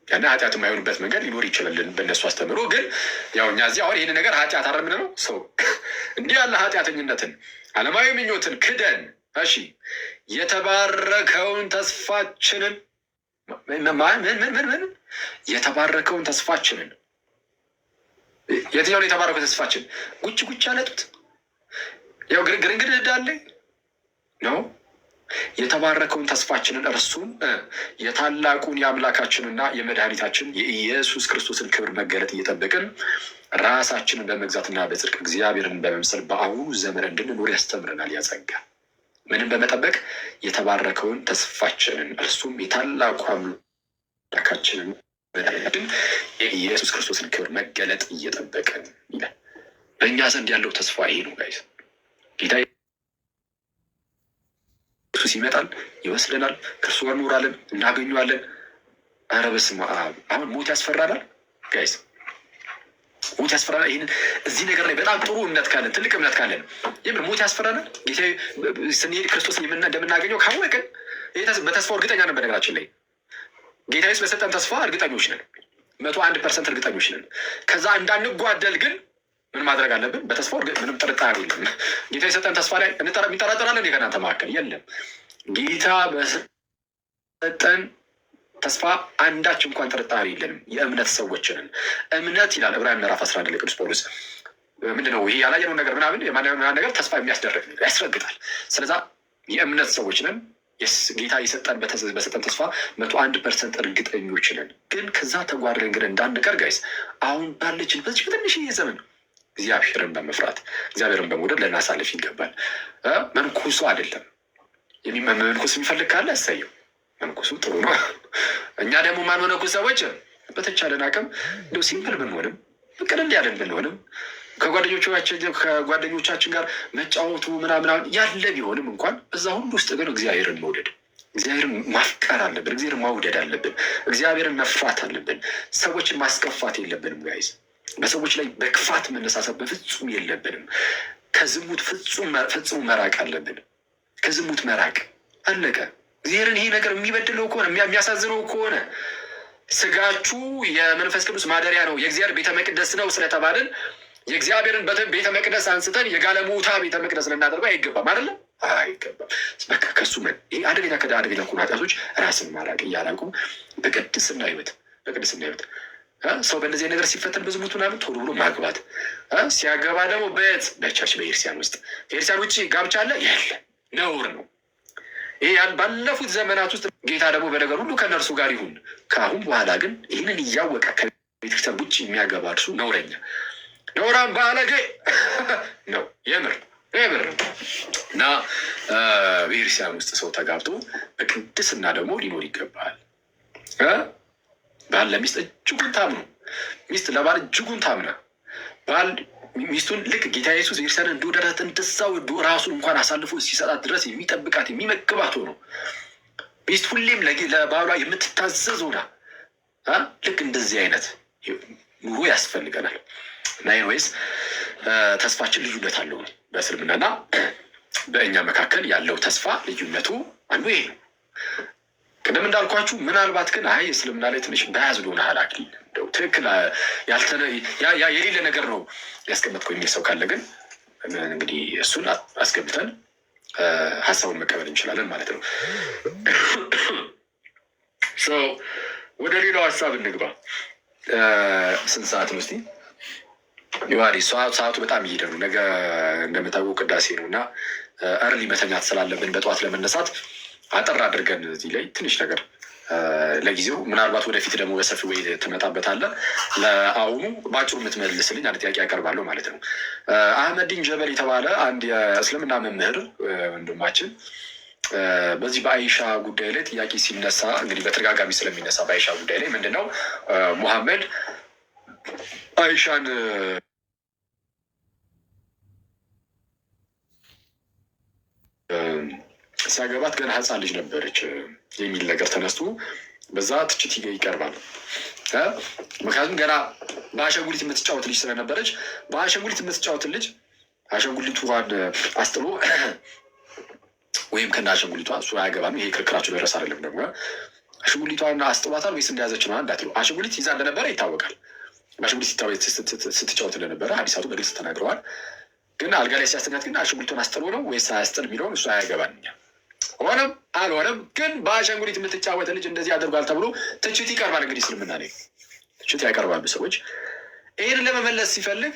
ያንን ኃጢአት የማይሆንበት መንገድ ሊኖር ይችላል በእነሱ አስተምሮ። ግን ያው እኛ እዚህ አሁን ይህን ነገር ኃጢአት አረምን ነው ሰው እንዲህ ያለ ኃጢአተኝነትን ዓለማዊ ምኞትን ክደን የተባረከውን ተስፋችንን ምን የተባረከውን ተስፋችንን የትኛውን የተባረከው ተስፋችን ጉጭ ያለጡት ያው ግርግር እንዳለ ነው። የተባረከውን ተስፋችንን እርሱም የታላቁን የአምላካችንና የመድኃኒታችን የኢየሱስ ክርስቶስን ክብር መገለጥ እየጠበቅን ራሳችንን በመግዛትና በጽድቅ እግዚአብሔርን በመምሰል በአሁኑ ዘመን እንድንኖር ያስተምረናል። ያጸጋ ምንም በመጠበቅ የተባረከውን ተስፋችንን እርሱም የታላቁ አምላካችንን የኢየሱስ ክርስቶስን ክብር መገለጥ እየጠበቅን ይላል። በእኛ ዘንድ ያለው ተስፋ ይሄ ነው ጋይስ። ጌታ ኢየሱስ ይመጣል፣ ይወስደናል፣ ከእርሱ ጋር እንኖራለን፣ እናገኘዋለን። ኧረ በስመ አብ! አሁን ሞት ያስፈራናል ጋይስ፣ ሞት ያስፈራናል። ይህንን እዚህ ነገር ላይ በጣም ጥሩ እምነት ካለን ትልቅ እምነት ካለን የምር ሞት ያስፈራናል። ጌታ ስንሄድ ክርስቶስን እንደምናገኘው ካወቅን በተስፋው እርግጠኛ ነን። በነገራችን ላይ ጌታ ኢየሱስ በሰጠን ተስፋ እርግጠኞች ነን፣ 101% እርግጠኞች ነን። ከዛ እንዳንጓደል ግን ምን ማድረግ አለብን? በተስፋው ምንም ጥርጣሬ የለም። ጌታ የሰጠን ተስፋ ላይ የሚጠራጠራለን ከእናንተ መካከል የለም። ጌታ በሰጠን ተስፋ አንዳች እንኳን ጥርጣሬ የለንም። የእምነት ሰዎች ነን። እምነት ይላል ዕብራውያን ምዕራፍ 11 ላይ ቅዱስ ጳውሎስ ምንድነው ይሄ ያላየነውን ነገር ምናምን የማናየውን ነገር ተስፋ የሚያስደርግ ነገር ያስረግጣል። ስለዛ የእምነት ሰዎች ነን። ጌታ የሰጠን በሰጠን ተስፋ 101% እርግጠኞች ነን። ግን ከዛ ተጓድለን ግን እንዳንቀር ጋይስ አሁን ባለችን በዚህ በትንሽዬ ዘመን እግዚአብሔርን በመፍራት እግዚአብሔርን በመውደድ ልናሳልፍ ይገባል። መንኩሱ አይደለም መንኩስ የሚፈልግ ካለ እሰየው፣ መንኩሱ ጥሩ ነው። እኛ ደግሞ ማንሆነኩ ሰዎች በተቻለን አቅም እንደው ሲምፕል ብንሆንም ቅልል ያለን ብንሆንም ከጓደኞቻችን ጋር መጫወቱ ምናምን ያለ ቢሆንም እንኳን እዛ ሁሉ ውስጥ ግን እግዚአብሔርን መውደድ እግዚአብሔርን ማፍቀር አለብን። እግዚአብሔርን ማውደድ አለብን። እግዚአብሔርን መፍራት አለብን። ሰዎችን ማስከፋት የለብንም ጋይዝ። በሰዎች ላይ በክፋት መነሳሳት በፍጹም የለብንም። ከዝሙት ፍጹም መራቅ አለብን። ከዝሙት መራቅ አለቀ። እግዚአብሔርን ይሄ ነገር የሚበድለው ከሆነ የሚያሳዝነው ከሆነ ስጋችሁ የመንፈስ ቅዱስ ማደሪያ ነው፣ የእግዚአብሔር ቤተ መቅደስ ነው ስለተባልን የእግዚአብሔርን ቤተ መቅደስ አንስተን የጋለሞታ ቤተ መቅደስ ልናደርገው አይገባም። አይደለም አይገባም። በቃ ከሱ ይሄ አደገኛ ከሆኑ ኃጢአቶች ራስን ማራቅ እያላቁ በቅድስና ህይወት ሰው በእነዚህ ነገር ሲፈተን በዝሙት ምናምን ቶሎ ብሎ ማግባት፣ ሲያገባ ደግሞ በቸርች በኤርሲያን ውስጥ ከኤርሲያን ውጭ ጋብቻ አለ የለ ነውር ነው። ይሄ ባለፉት ዘመናት ውስጥ ጌታ ደግሞ በነገር ሁሉ ከነርሱ ጋር ይሁን። ከአሁን በኋላ ግን ይህንን እያወቀ ከቤተክርስቲያን ውጭ የሚያገባ እርሱ ነውረኛ ነውራም ባለጌ ነው። የምር እና በኤርሲያን ውስጥ ሰው ተጋብቶ በቅድስና ደግሞ ሊኖር ይገባል። ባል ለሚስት እጅጉን ታምኑ፣ ሚስት ለባል እጅጉን ታምና ባል ሚስቱን ልክ ጌታ ኢየሱስ ኤርሲያን እንደወደዳት እንደዛው ራሱን እንኳን አሳልፎ ሲሰጣት ድረስ የሚጠብቃት የሚመግባት ሆኖ ሚስት ሁሌም ለባሏ የምትታዘዝ ሆና ልክ እንደዚህ አይነት ኑሮ ያስፈልገናል። እና ወይስ ተስፋችን ልዩነት አለው በእስልምናና በእኛ መካከል ያለው ተስፋ ልዩነቱ አንዱ ይሄ ነው። ቅድም እንዳልኳችሁ ምናልባት ግን እስልምና ላይ ትንሽ በያዝ ሆነ ሀላኪ ትክክል የሌለ ነገር ነው ያስቀመጥከው የሚል ሰው ካለ ግን እንግዲህ እሱን አስገብተን ሀሳቡን መቀበል እንችላለን ማለት ነው። ወደ ሌላው ሀሳብ እንግባ። ስንት ሰዓት ነው? እስኪ ይዋሪ ሰዓቱ በጣም እየሄደ ነው። ነገ እንደምታውቀው ቅዳሴ ነው እና እርሊ መተኛት ስላለብን በጠዋት ለመነሳት አጠር አድርገን እዚህ ላይ ትንሽ ነገር ለጊዜው ምናልባት ወደፊት ደግሞ በሰፊው ወይ ትመጣበታለህ። ለአሁኑ በአጭሩ የምትመልስልኝ አንድ ጥያቄ ያቀርባለሁ ማለት ነው። አህመዲን ጀበል የተባለ አንድ የእስልምና መምህር ወንድማችን በዚህ በአይሻ ጉዳይ ላይ ጥያቄ ሲነሳ እንግዲህ በተደጋጋሚ ስለሚነሳ በአይሻ ጉዳይ ላይ ምንድነው ሙሐመድ አይሻን ሲያገባት ገና ሕፃን ልጅ ነበረች የሚል ነገር ተነስቶ በዛ ትችት ይቀርባል። ምክንያቱም ገና በአሻንጉሊት የምትጫወት ልጅ ስለነበረች በአሻንጉሊት የምትጫወት ልጅ አሻንጉሊቷን አስጥሎ ወይም ከና አሻንጉሊቷ እሱ አያገባም። ይሄ ክርክራቸው ደረስ አይደለም። ደግሞ አሻንጉሊቷን አስጥሏታል ወይስ እንደያዘች ነው እንዳትሉ። አሻንጉሊት ይዛ እንደነበረ ይታወቃል። በአሻንጉሊት ስትጫወት እንደነበረ ሐዲሳቱ በግልጽ ተናግረዋል። ግን አልጋ ላይ ሲያስተኛት ግን አሻንጉሊቷን አስጥሎ ነው ወይስ አያስጥል የሚለውን እሱ አያገባን። ሆነም አልሆነም ግን በአሻንጉሊት የምትጫወት ልጅ እንደዚህ አድርጓል ተብሎ ትችት ይቀርባል። እንግዲህ እስልምና ላይ ትችት ያቀርባሉ ሰዎች። ይህን ለመመለስ ሲፈልግ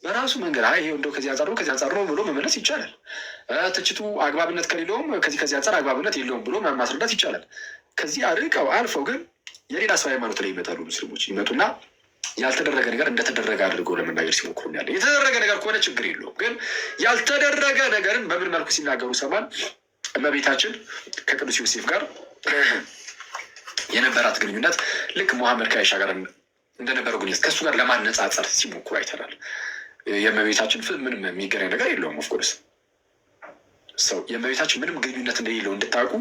በራሱ መንገድ ይሄ እንደው ከዚህ አንጻር ነው ከዚህ አንጻር ነው ብሎ መመለስ ይቻላል። ትችቱ አግባብነት ከሌለውም ከዚህ አንጻር አግባብነት የለውም ብሎ ማስረዳት ይቻላል። ከዚህ አርቀው አልፈው ግን የሌላ ሰው ሃይማኖት ላይ ይመጣሉ። ሙስሊሞች ይመጡና ያልተደረገ ነገር እንደተደረገ አድርገው ለመናገር ሲሞክሩ ያለ የተደረገ ነገር ከሆነ ችግር የለውም። ግን ያልተደረገ ነገርን በምን መልኩ ሲናገሩ ሰማን። እመቤታችን ከቅዱስ ዮሴፍ ጋር የነበራት ግንኙነት ልክ ሙሐመድ ከአይሻ ጋር እንደነበረው ግንኙነት ከእሱ ጋር ለማነጻጸር ሲሞክሩ አይተናል። የእመቤታችን ምንም የሚገናኝ ነገር የለውም። ኦፍኮርስ ሰው የእመቤታችን ምንም ግንኙነት እንደሌለው እንድታውቁ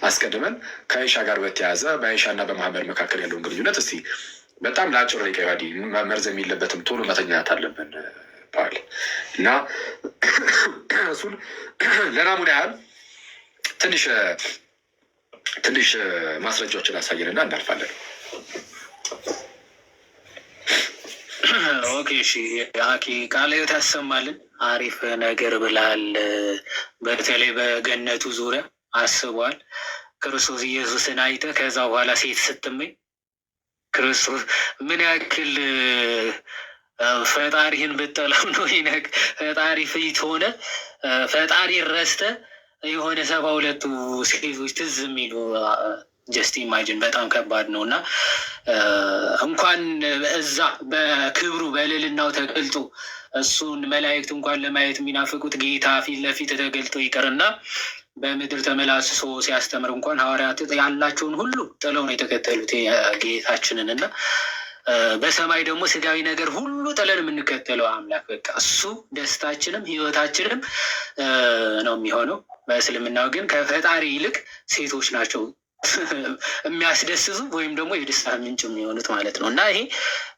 አስቀድመን ከአይሻ ጋር በተያያዘ በአይሻ እና በመሐመድ መካከል ያለውን ግንኙነት እስቲ በጣም ለአጭር ደቂቃ ይዋዲ መርዘም የለበትም ቶሎ መተኛት አለብን ባል እና እሱን ለናሙና ያህል ትንሽ ማስረጃዎችን አሳየንና እናልፋለን። ኦኬ እሺ፣ አኪ ቃለ ሕይወት ያሰማልን። አሪፍ ነገር ብላል። በተለይ በገነቱ ዙሪያ አስቧል። ክርስቶስ ኢየሱስን አይተ ከዛ በኋላ ሴት ስትመኝ ክርስቶስ ምን ያክል ፈጣሪህን ብጠላው ነው ይነግ ፈጣሪ ፊት ሆነ ፈጣሪ ረስተ የሆነ 72 ሴቶች ትዝ የሚሉ ጀስት ኢማጂን በጣም ከባድ ነው። እና እንኳን እዛ በክብሩ በልልናው ተገልጦ እሱን መላእክት እንኳን ለማየት የሚናፍቁት ጌታ ፊት ለፊት ተገልጦ ይቅርና በምድር ተመላልሶ ሲያስተምር እንኳን ሐዋርያት ያላቸውን ሁሉ ጥለው ነው የተከተሉት ጌታችንን። እና በሰማይ ደግሞ ስጋዊ ነገር ሁሉ ጥለን የምንከተለው አምላክ በቃ እሱ ደስታችንም ሕይወታችንም ነው የሚሆነው። በእስልምናው ግን ከፈጣሪ ይልቅ ሴቶች ናቸው የሚያስደስቱ ወይም ደግሞ የደስታ ምንጭ የሚሆኑት ማለት ነው። እና ይሄ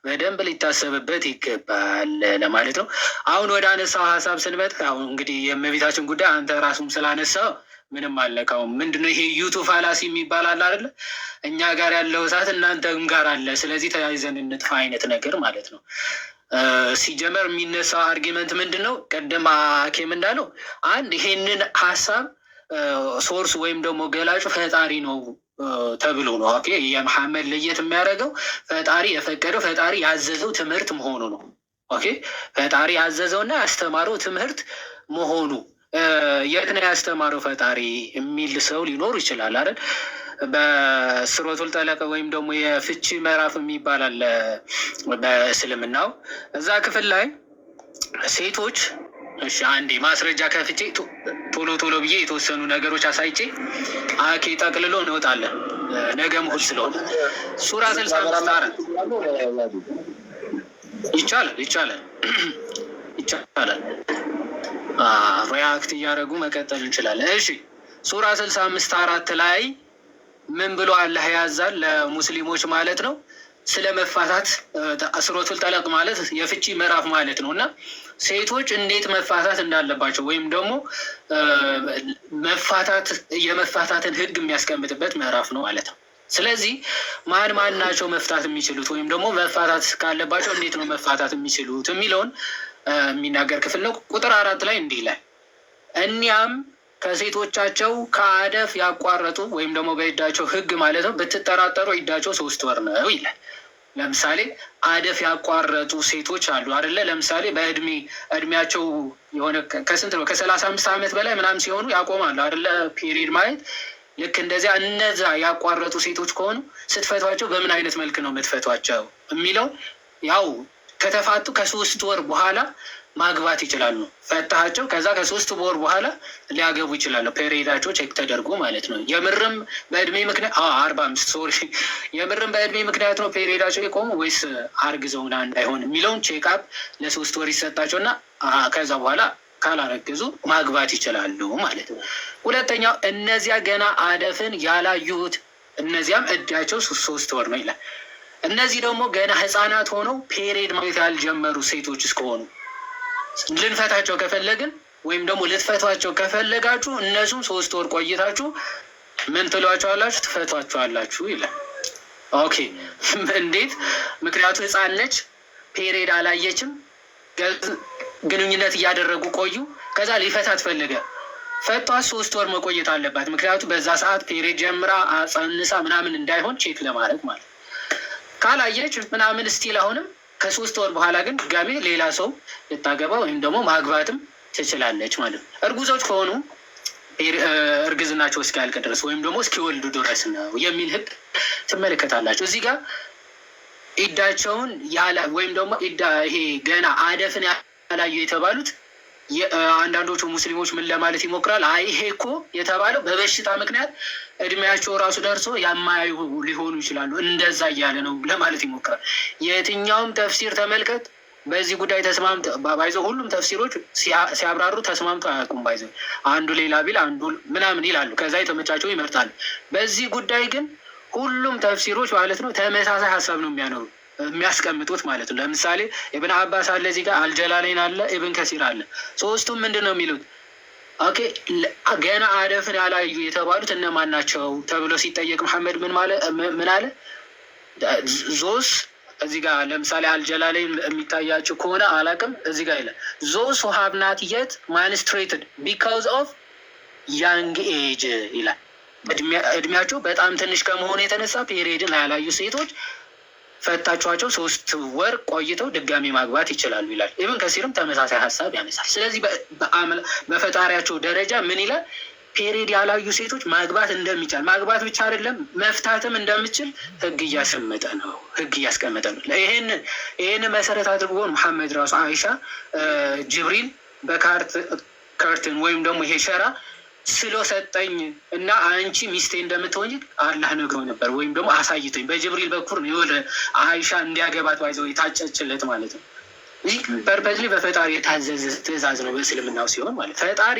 በደንብ ሊታሰብበት ይገባል ለማለት ነው። አሁን ወደ አነሳው ሀሳብ ስንመጣ አሁን እንግዲህ የእመቤታችን ጉዳይ አንተ ራሱም ስላነሳው ምንም አለቃውም ምንድነው ይሄ ዩቱብ ፋላሲ የሚባል አለ አይደለ? እኛ ጋር ያለው እሳት እናንተም ጋር አለ፣ ስለዚህ ተያይዘን እንጥፋ አይነት ነገር ማለት ነው። ሲጀመር የሚነሳው አርጊመንት ምንድን ነው? ቅድም አኬም እንዳለው አንድ ይሄንን ሀሳብ ሶርስ ወይም ደግሞ ገላጩ ፈጣሪ ነው ተብሎ ነው። ኦኬ የመሐመድ ለየት የሚያደርገው ፈጣሪ የፈቀደው ፈጣሪ ያዘዘው ትምህርት መሆኑ ነው። ኦኬ ፈጣሪ ያዘዘውና ያስተማረው ትምህርት መሆኑ የት ነው ያስተማረው ፈጣሪ የሚል ሰው ሊኖር ይችላል አይደል? በሱረቱል ጠለቅ ወይም ደግሞ የፍቺ ምዕራፍ የሚባል አለ በእስልምናው። እዛ ክፍል ላይ ሴቶች እሺ አንዴ ማስረጃ ከፍቼ ቶሎ ብዬ የተወሰኑ ነገሮች አሳይቼ አኬ ጠቅልሎ እንወጣለን። ነገ እሑድ ስለሆነ ሱራ 65 ይቻላል ሪያክት እያደረጉ መቀጠል እንችላለን። እሺ ሱራ 65 ላይ ምን ብሎ አላህ ያዛል ለሙስሊሞች ማለት ነው? ስለ መፋታት ሱረቱል ጠለቅ ማለት የፍቺ ምዕራፍ ማለት ነው። እና ሴቶች እንዴት መፋታት እንዳለባቸው ወይም ደግሞ የመፋታትን ሕግ የሚያስቀምጥበት ምዕራፍ ነው ማለት ነው። ስለዚህ ማን ናቸው መፍታት የሚችሉት ወይም ደግሞ መፋታት ካለባቸው እንዴት ነው መፋታት የሚችሉት የሚለውን የሚናገር ክፍል ነው። ቁጥር 4 ላይ እንዲህ ይላል፣ እኒያም ከሴቶቻቸው ከአደፍ ያቋረጡ ወይም ደግሞ በኢዳቸው ህግ ማለት ነው ብትጠራጠሩ ኢዳቸው 3 ወር ነው ይላል። ለምሳሌ አደፍ ያቋረጡ ሴቶች አሉ አይደለ? ለምሳሌ እድሜያቸው የሆነ ከስንት ነው ከ35 ዓመት በላይ ምናምን ሲሆኑ ያቆማሉ አይደለ? ፔሪድ ማየት ልክ እንደዚያ እነዛ ያቋረጡ ሴቶች ከሆኑ ስትፈቷቸው በምን አይነት መልክ ነው የምትፈቷቸው የሚለው ያው ከተፋቱ ከ3 ወር በኋላ ማግባት ይችላሉ። ፈታቸው ከዛ ከ3 ወር በኋላ ሊያገቡ ይችላሉ። ፔሪዳቸው ቼክ ተደርጎ ማለት ነው። የምርም በእድሜ ምክንያት 45 ሶሪ የምርም በእድሜ ምክንያት ነው ፔሪዳቸው የቆሙ ወይስ አርግዘውና እንዳይሆን የሚለውን ቼክ አፕ ለ3 ወር ይሰጣቸው እና ከዛ በኋላ ካላረገዙ ማግባት ይችላሉ ማለት ነው። ሁለተኛው እነዚያ ገና አደፍን ያላዩት እነዚያም እዳቸው 3 ወር ነው ይላል። እነዚህ ደግሞ ገና ህፃናት ሆነው ፔሪድ ማየት ያልጀመሩ ሴቶች እስከሆኑ ልንፈታቸው ከፈለግን ወይም ደግሞ ልትፈቷቸው ከፈለጋችሁ እነሱም 3 ወር ቆይታችሁ ምን ትሏቸዋላችሁ? ትፈቷቸዋላችሁ ይላል። ኦኬ እንዴት? ምክንያቱ ህፃን ነች፣ ፔሪድ አላየችም፣ ግንኙነት እያደረጉ ቆዩ። ከዛ ሊፈታት ፈለገ፣ ፈቷት 3 ወር መቆየት አለባት። ምክንያቱ በዛ ሰዓት ፔሪድ ጀምራ አጸንሳ ምናምን እንዳይሆን ቼክ ለማድረግ ማለት ነው። ካላየች ምናምን ስቲል አሁንም ከ3 ወር በኋላ ግን ድጋሜ ሌላ ሰው ልታገባ ወይም ደግሞ ማግባትም ትችላለች ማለት ነው። እርጉዞች ከሆኑ እርግዝናቸው እስኪያልቅ ድረስ ወይም ደግሞ እስኪወልዱ ድረስ ነው የሚል ህግ ትመለከታላችሁ። እዚህ ጋር ኢዳቸውን ወይም ደግሞ ይሄ ገና አደፍን ያላዩ የተባሉት አንዳንዶቹ ሙስሊሞች ምን ለማለት ይሞክራል? አይ ይሄ እኮ የተባለው በበሽታ ምክንያት እድሜያቸው ራሱ ደርሶ ያማያዩ ሊሆኑ ይችላሉ፣ እንደዛ እያለ ነው ለማለት ይሞክራል። የትኛውም ተፍሲር ተመልከት፣ በዚህ ጉዳይ ተስማምተ ባይዘው ሁሉም ተፍሲሮች ሲያብራሩ ተስማምተው አያውቁም። ባይዘው አንዱ ሌላ ቢል አንዱ ምናምን ይላሉ፣ ከዛ የተመቻቸው ይመርጣሉ። በዚህ ጉዳይ ግን ሁሉም ተፍሲሮች ማለት ነው ተመሳሳይ ሀሳብ ነው የሚያስቀምጡት ማለት ነው። ለምሳሌ ኢብን አባስ አለ፣ እዚህ ጋር አልጀላሌን አለ፣ ኢብን ከሲር አለ። ሶስቱም ምንድን ነው የሚሉት? ኦኬ ገና አደፍን ያላዩ የተባሉት እነማን ናቸው ተብሎ ሲጠየቅ መሐመድ ምን አለ? ዞስ እዚህ ጋር ለምሳሌ አልጀላሌን የሚታያቸው ከሆነ አላውቅም፣ እዚህ ጋር ይላል ዞስ who have not yet menstruated because of young age ይላል። እድሜያቸው በጣም ትንሽ ከመሆኑ የተነሳ ፔሪድን ያላዩ ሴቶች ፈታችኋቸው 3 ወር ቆይተው ድጋሚ ማግባት ይችላሉ ይላል። ኢብን ከሲርም ተመሳሳይ ሀሳብ ያነሳል። ስለዚህ በፈጣሪያቸው ደረጃ ምን ይላል? ፔሪድ ያላዩ ሴቶች ማግባት እንደሚቻል፣ ማግባት ብቻ አይደለም መፍታትም እንደምችል ህግ እያስቀመጠ ነው። ይህን መሰረት አድርጎ መሐመድ ራሱ አይሻ ጅብሪል በካርትን ወይም ደግሞ ይሄ ሸራ ስሎ ሰጠኝ እና አንቺ ሚስቴ እንደምትሆኝ አላህ ነግሮ ነበር፣ ወይም ደግሞ አሳይቶኝ በጅብሪል በኩል ነው የወለ አይሻ እንዲያገባት ባይዘው የታጨችለት ማለት ነው። ይህ ፐርፐዝሊ በፈጣሪ የታዘዘ ትእዛዝ ነው በእስልምናው ሲሆን ማለት ፈጣሪ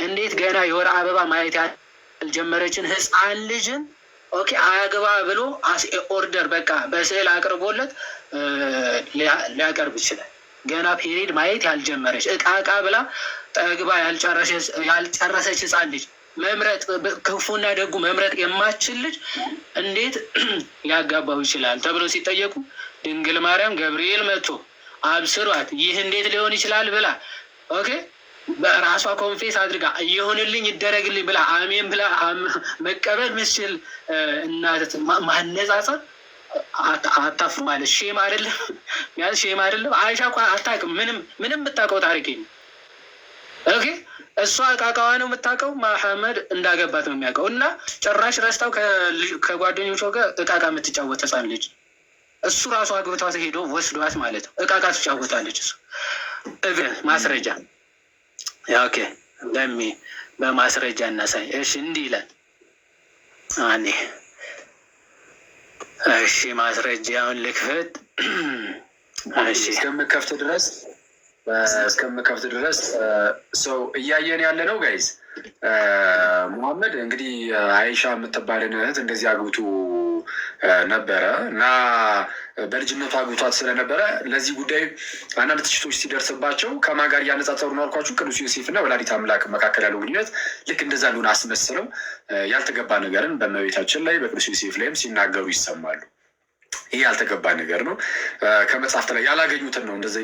እንዴት ገና የወር አበባ ማየት ያልጀመረችን ህፃን ልጅን ኦኬ አያገባ ብሎ ኦርደር በቃ በስዕል አቅርቦለት ሊያቀርብ ይችላል። ገና ፔሪድ ማየት ያልጀመረች እቃ ብላ ጠግባ ያልጨረሰች ህፃን ልጅ መምረጥ ክፉና ደጉ መምረጥ የማችል ልጅ እንዴት ሊያጋባው ይችላል ተብሎ ሲጠየቁ ድንግል ማርያም ገብርኤል መጥቶ አብስሯት ይህ እንዴት ሊሆን ይችላል ብላ ኦኬ በራሷ ኮንፌስ አድርጋ ይሁንልኝ ይደረግልኝ ብላ አሜን ብላ መቀበል ምስል እናት ማነጻጸር አታፍሩ ማለት ሼም አይደለም? ሼም አይደለም? አይሻ እኮ አታውቅም፣ ምንም የምታውቀው ታሪክ የለም። ኦኬ እሷ እቃቃዋ ነው የምታውቀው፣ መሐመድ እንዳገባት ነው የሚያውቀው። እና ጭራሽ ረስታው ከጓደኞቿ ጋር እቃቃ የምትጫወት ህፃን ልጅ እሱ ራሱ አግብቷት ሄዶ ወስዷት ማለት ነው። እቃቃ ትጫወታለች እሱ ማስረጃ ኦኬ በማስረጃ እናሳይ። እሺ እንዲህ ይላል። እሺ ማስረጃውን ልክፈት። እሺ እስከምከፍት ድረስ ሰው እያየን ያለ ነው ጋይዝ። ሙሐመድ እንግዲህ አይሻ የምትባልን እህት እንደዚህ አግብቱ ነበረ እና በልጅነቱ አግብቷት ስለነበረ ለዚህ ጉዳይ አንዳንድ ትችቶች ሲደርስባቸው ከማን ጋር እያነጻጸሩ ነው አልኳችሁ? ቅዱስ ዮሴፍ እና ወላዲተ አምላክ መካከል ያለው ግንኙነት ልክ እንደዛ ሊሆን አስመስለው ያልተገባ ነገርን በእመቤታችን ላይ በቅዱስ ዮሴፍ ላይም ሲናገሩ ይሰማሉ። ይህ ያልተገባ ነገር ነው። ከመጽሐፍት ላይ ያላገኙትን ነው እንደዚህ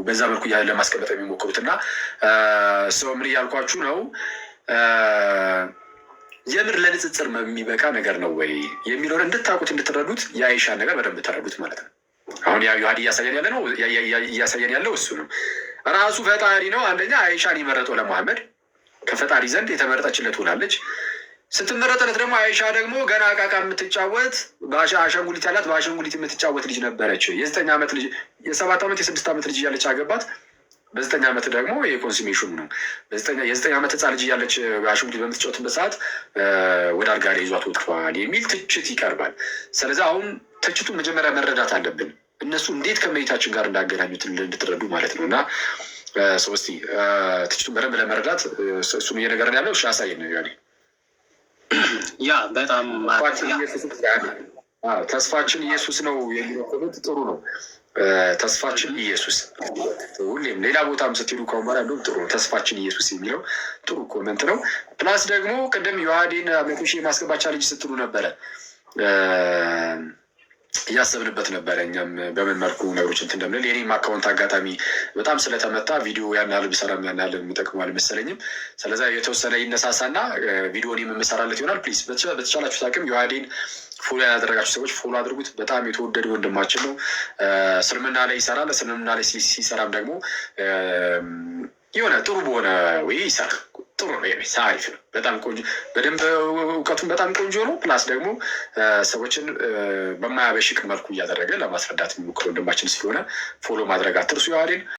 በዛ መልኩ ለማስቀመጥ የሚሞክሩት እና ሰው ምን እያልኳችሁ ነው? የምር ለንጽጽር የሚበቃ ነገር ነው ወይ የሚለውን እንድታውቁት እንድትረዱት የአይሻን ነገር በደንብ ተረዱት ማለት ነው። አሁን ዮሐድ እያሳየን ያለው እሱ ነው። ራሱ ፈጣሪ ነው። አንደኛ አይሻን የመረጠው ለመሐመድ ከፈጣሪ ዘንድ የተመረጠችለት ሆናለች። ስትመረጠለት ደግሞ አይሻ ደግሞ ገና አቃቃ የምትጫወት አሻንጉሊት ያላት በአሻንጉሊት የምትጫወት ልጅ ነበረች። የ9 ዓመት ልጅ የ7 ዓመት የ6 ዓመት ልጅ እያለች አገባት። በ9 ዓመት ደግሞ የኮንሱሜሽኑ ነው። የ9 ዓመት ህፃን ልጅ እያለች አሻንጉሊት በምትጫወትበት ሰዓት ወደ አልጋ ላይ ይዟት ወጥቷል የሚል ትችት ይቀርባል። ስለዚህ አሁን ትችቱን መጀመሪያ መረዳት አለብን። እነሱ እንዴት ከመሬታችን ጋር እንዳገናኙት እንድትረዱ ማለት ነው። እና ሰው እስኪ ትችቱን በደንብ ለመረዳት እሱም እየነገረን ያለው ያሳየን ነው። ያ በጣም ተስፋችን ኢየሱስ ነው የሚለው ጥሩ ነው። ተስፋችን ኢየሱስ ሁሌም ሌላ ቦታም ስትሄዱ ከሆነ ያለው ጥሩ ነው። ተስፋችን ኢየሱስ የሚለው ጥሩ ኮመንት ነው። ፕላስ ደግሞ ቅድም ዮሐዴን መቶሺ ማስገባቻ ልጅ ስትሉ ነበረ። እያሰብንበት ነበረ እኛም በምን መልኩ ነገሮች እንትን እንደምንል። የኔም አካውንት አጋጣሚ በጣም ስለተመታ ቪዲዮ ያን ያህል ብሰራም ያን ያህል የሚጠቅሙ አልመሰለኝም። ስለዚ የተወሰነ ይነሳሳና ቪዲዮን የምሰራለት ይሆናል። ፕሊዝ በተቻላችሁ ታቅም ዮሐዴን ፎሎ ያላደረጋችሁ ሰዎች ፎሎ አድርጉት። በጣም የተወደደ ወንድማችን ነው። እስልምና ላይ ይሰራል። እስልምና ላይ ሲሰራም ደግሞ የሆነ ጥሩ በሆነ ወይ ይሰራል። ጥሩ ነው። አሪፍ ነው። በጣም ቆንጆ በደንብ እውቀቱን በጣም ቆንጆ ነው። ፕላስ ደግሞ ሰዎችን በማያበሽቅ መልኩ እያደረገ ለማስረዳት የሚሞክር ወንድማችን ስለሆነ ፎሎ ማድረግ አትርሱ ዮሐዴን።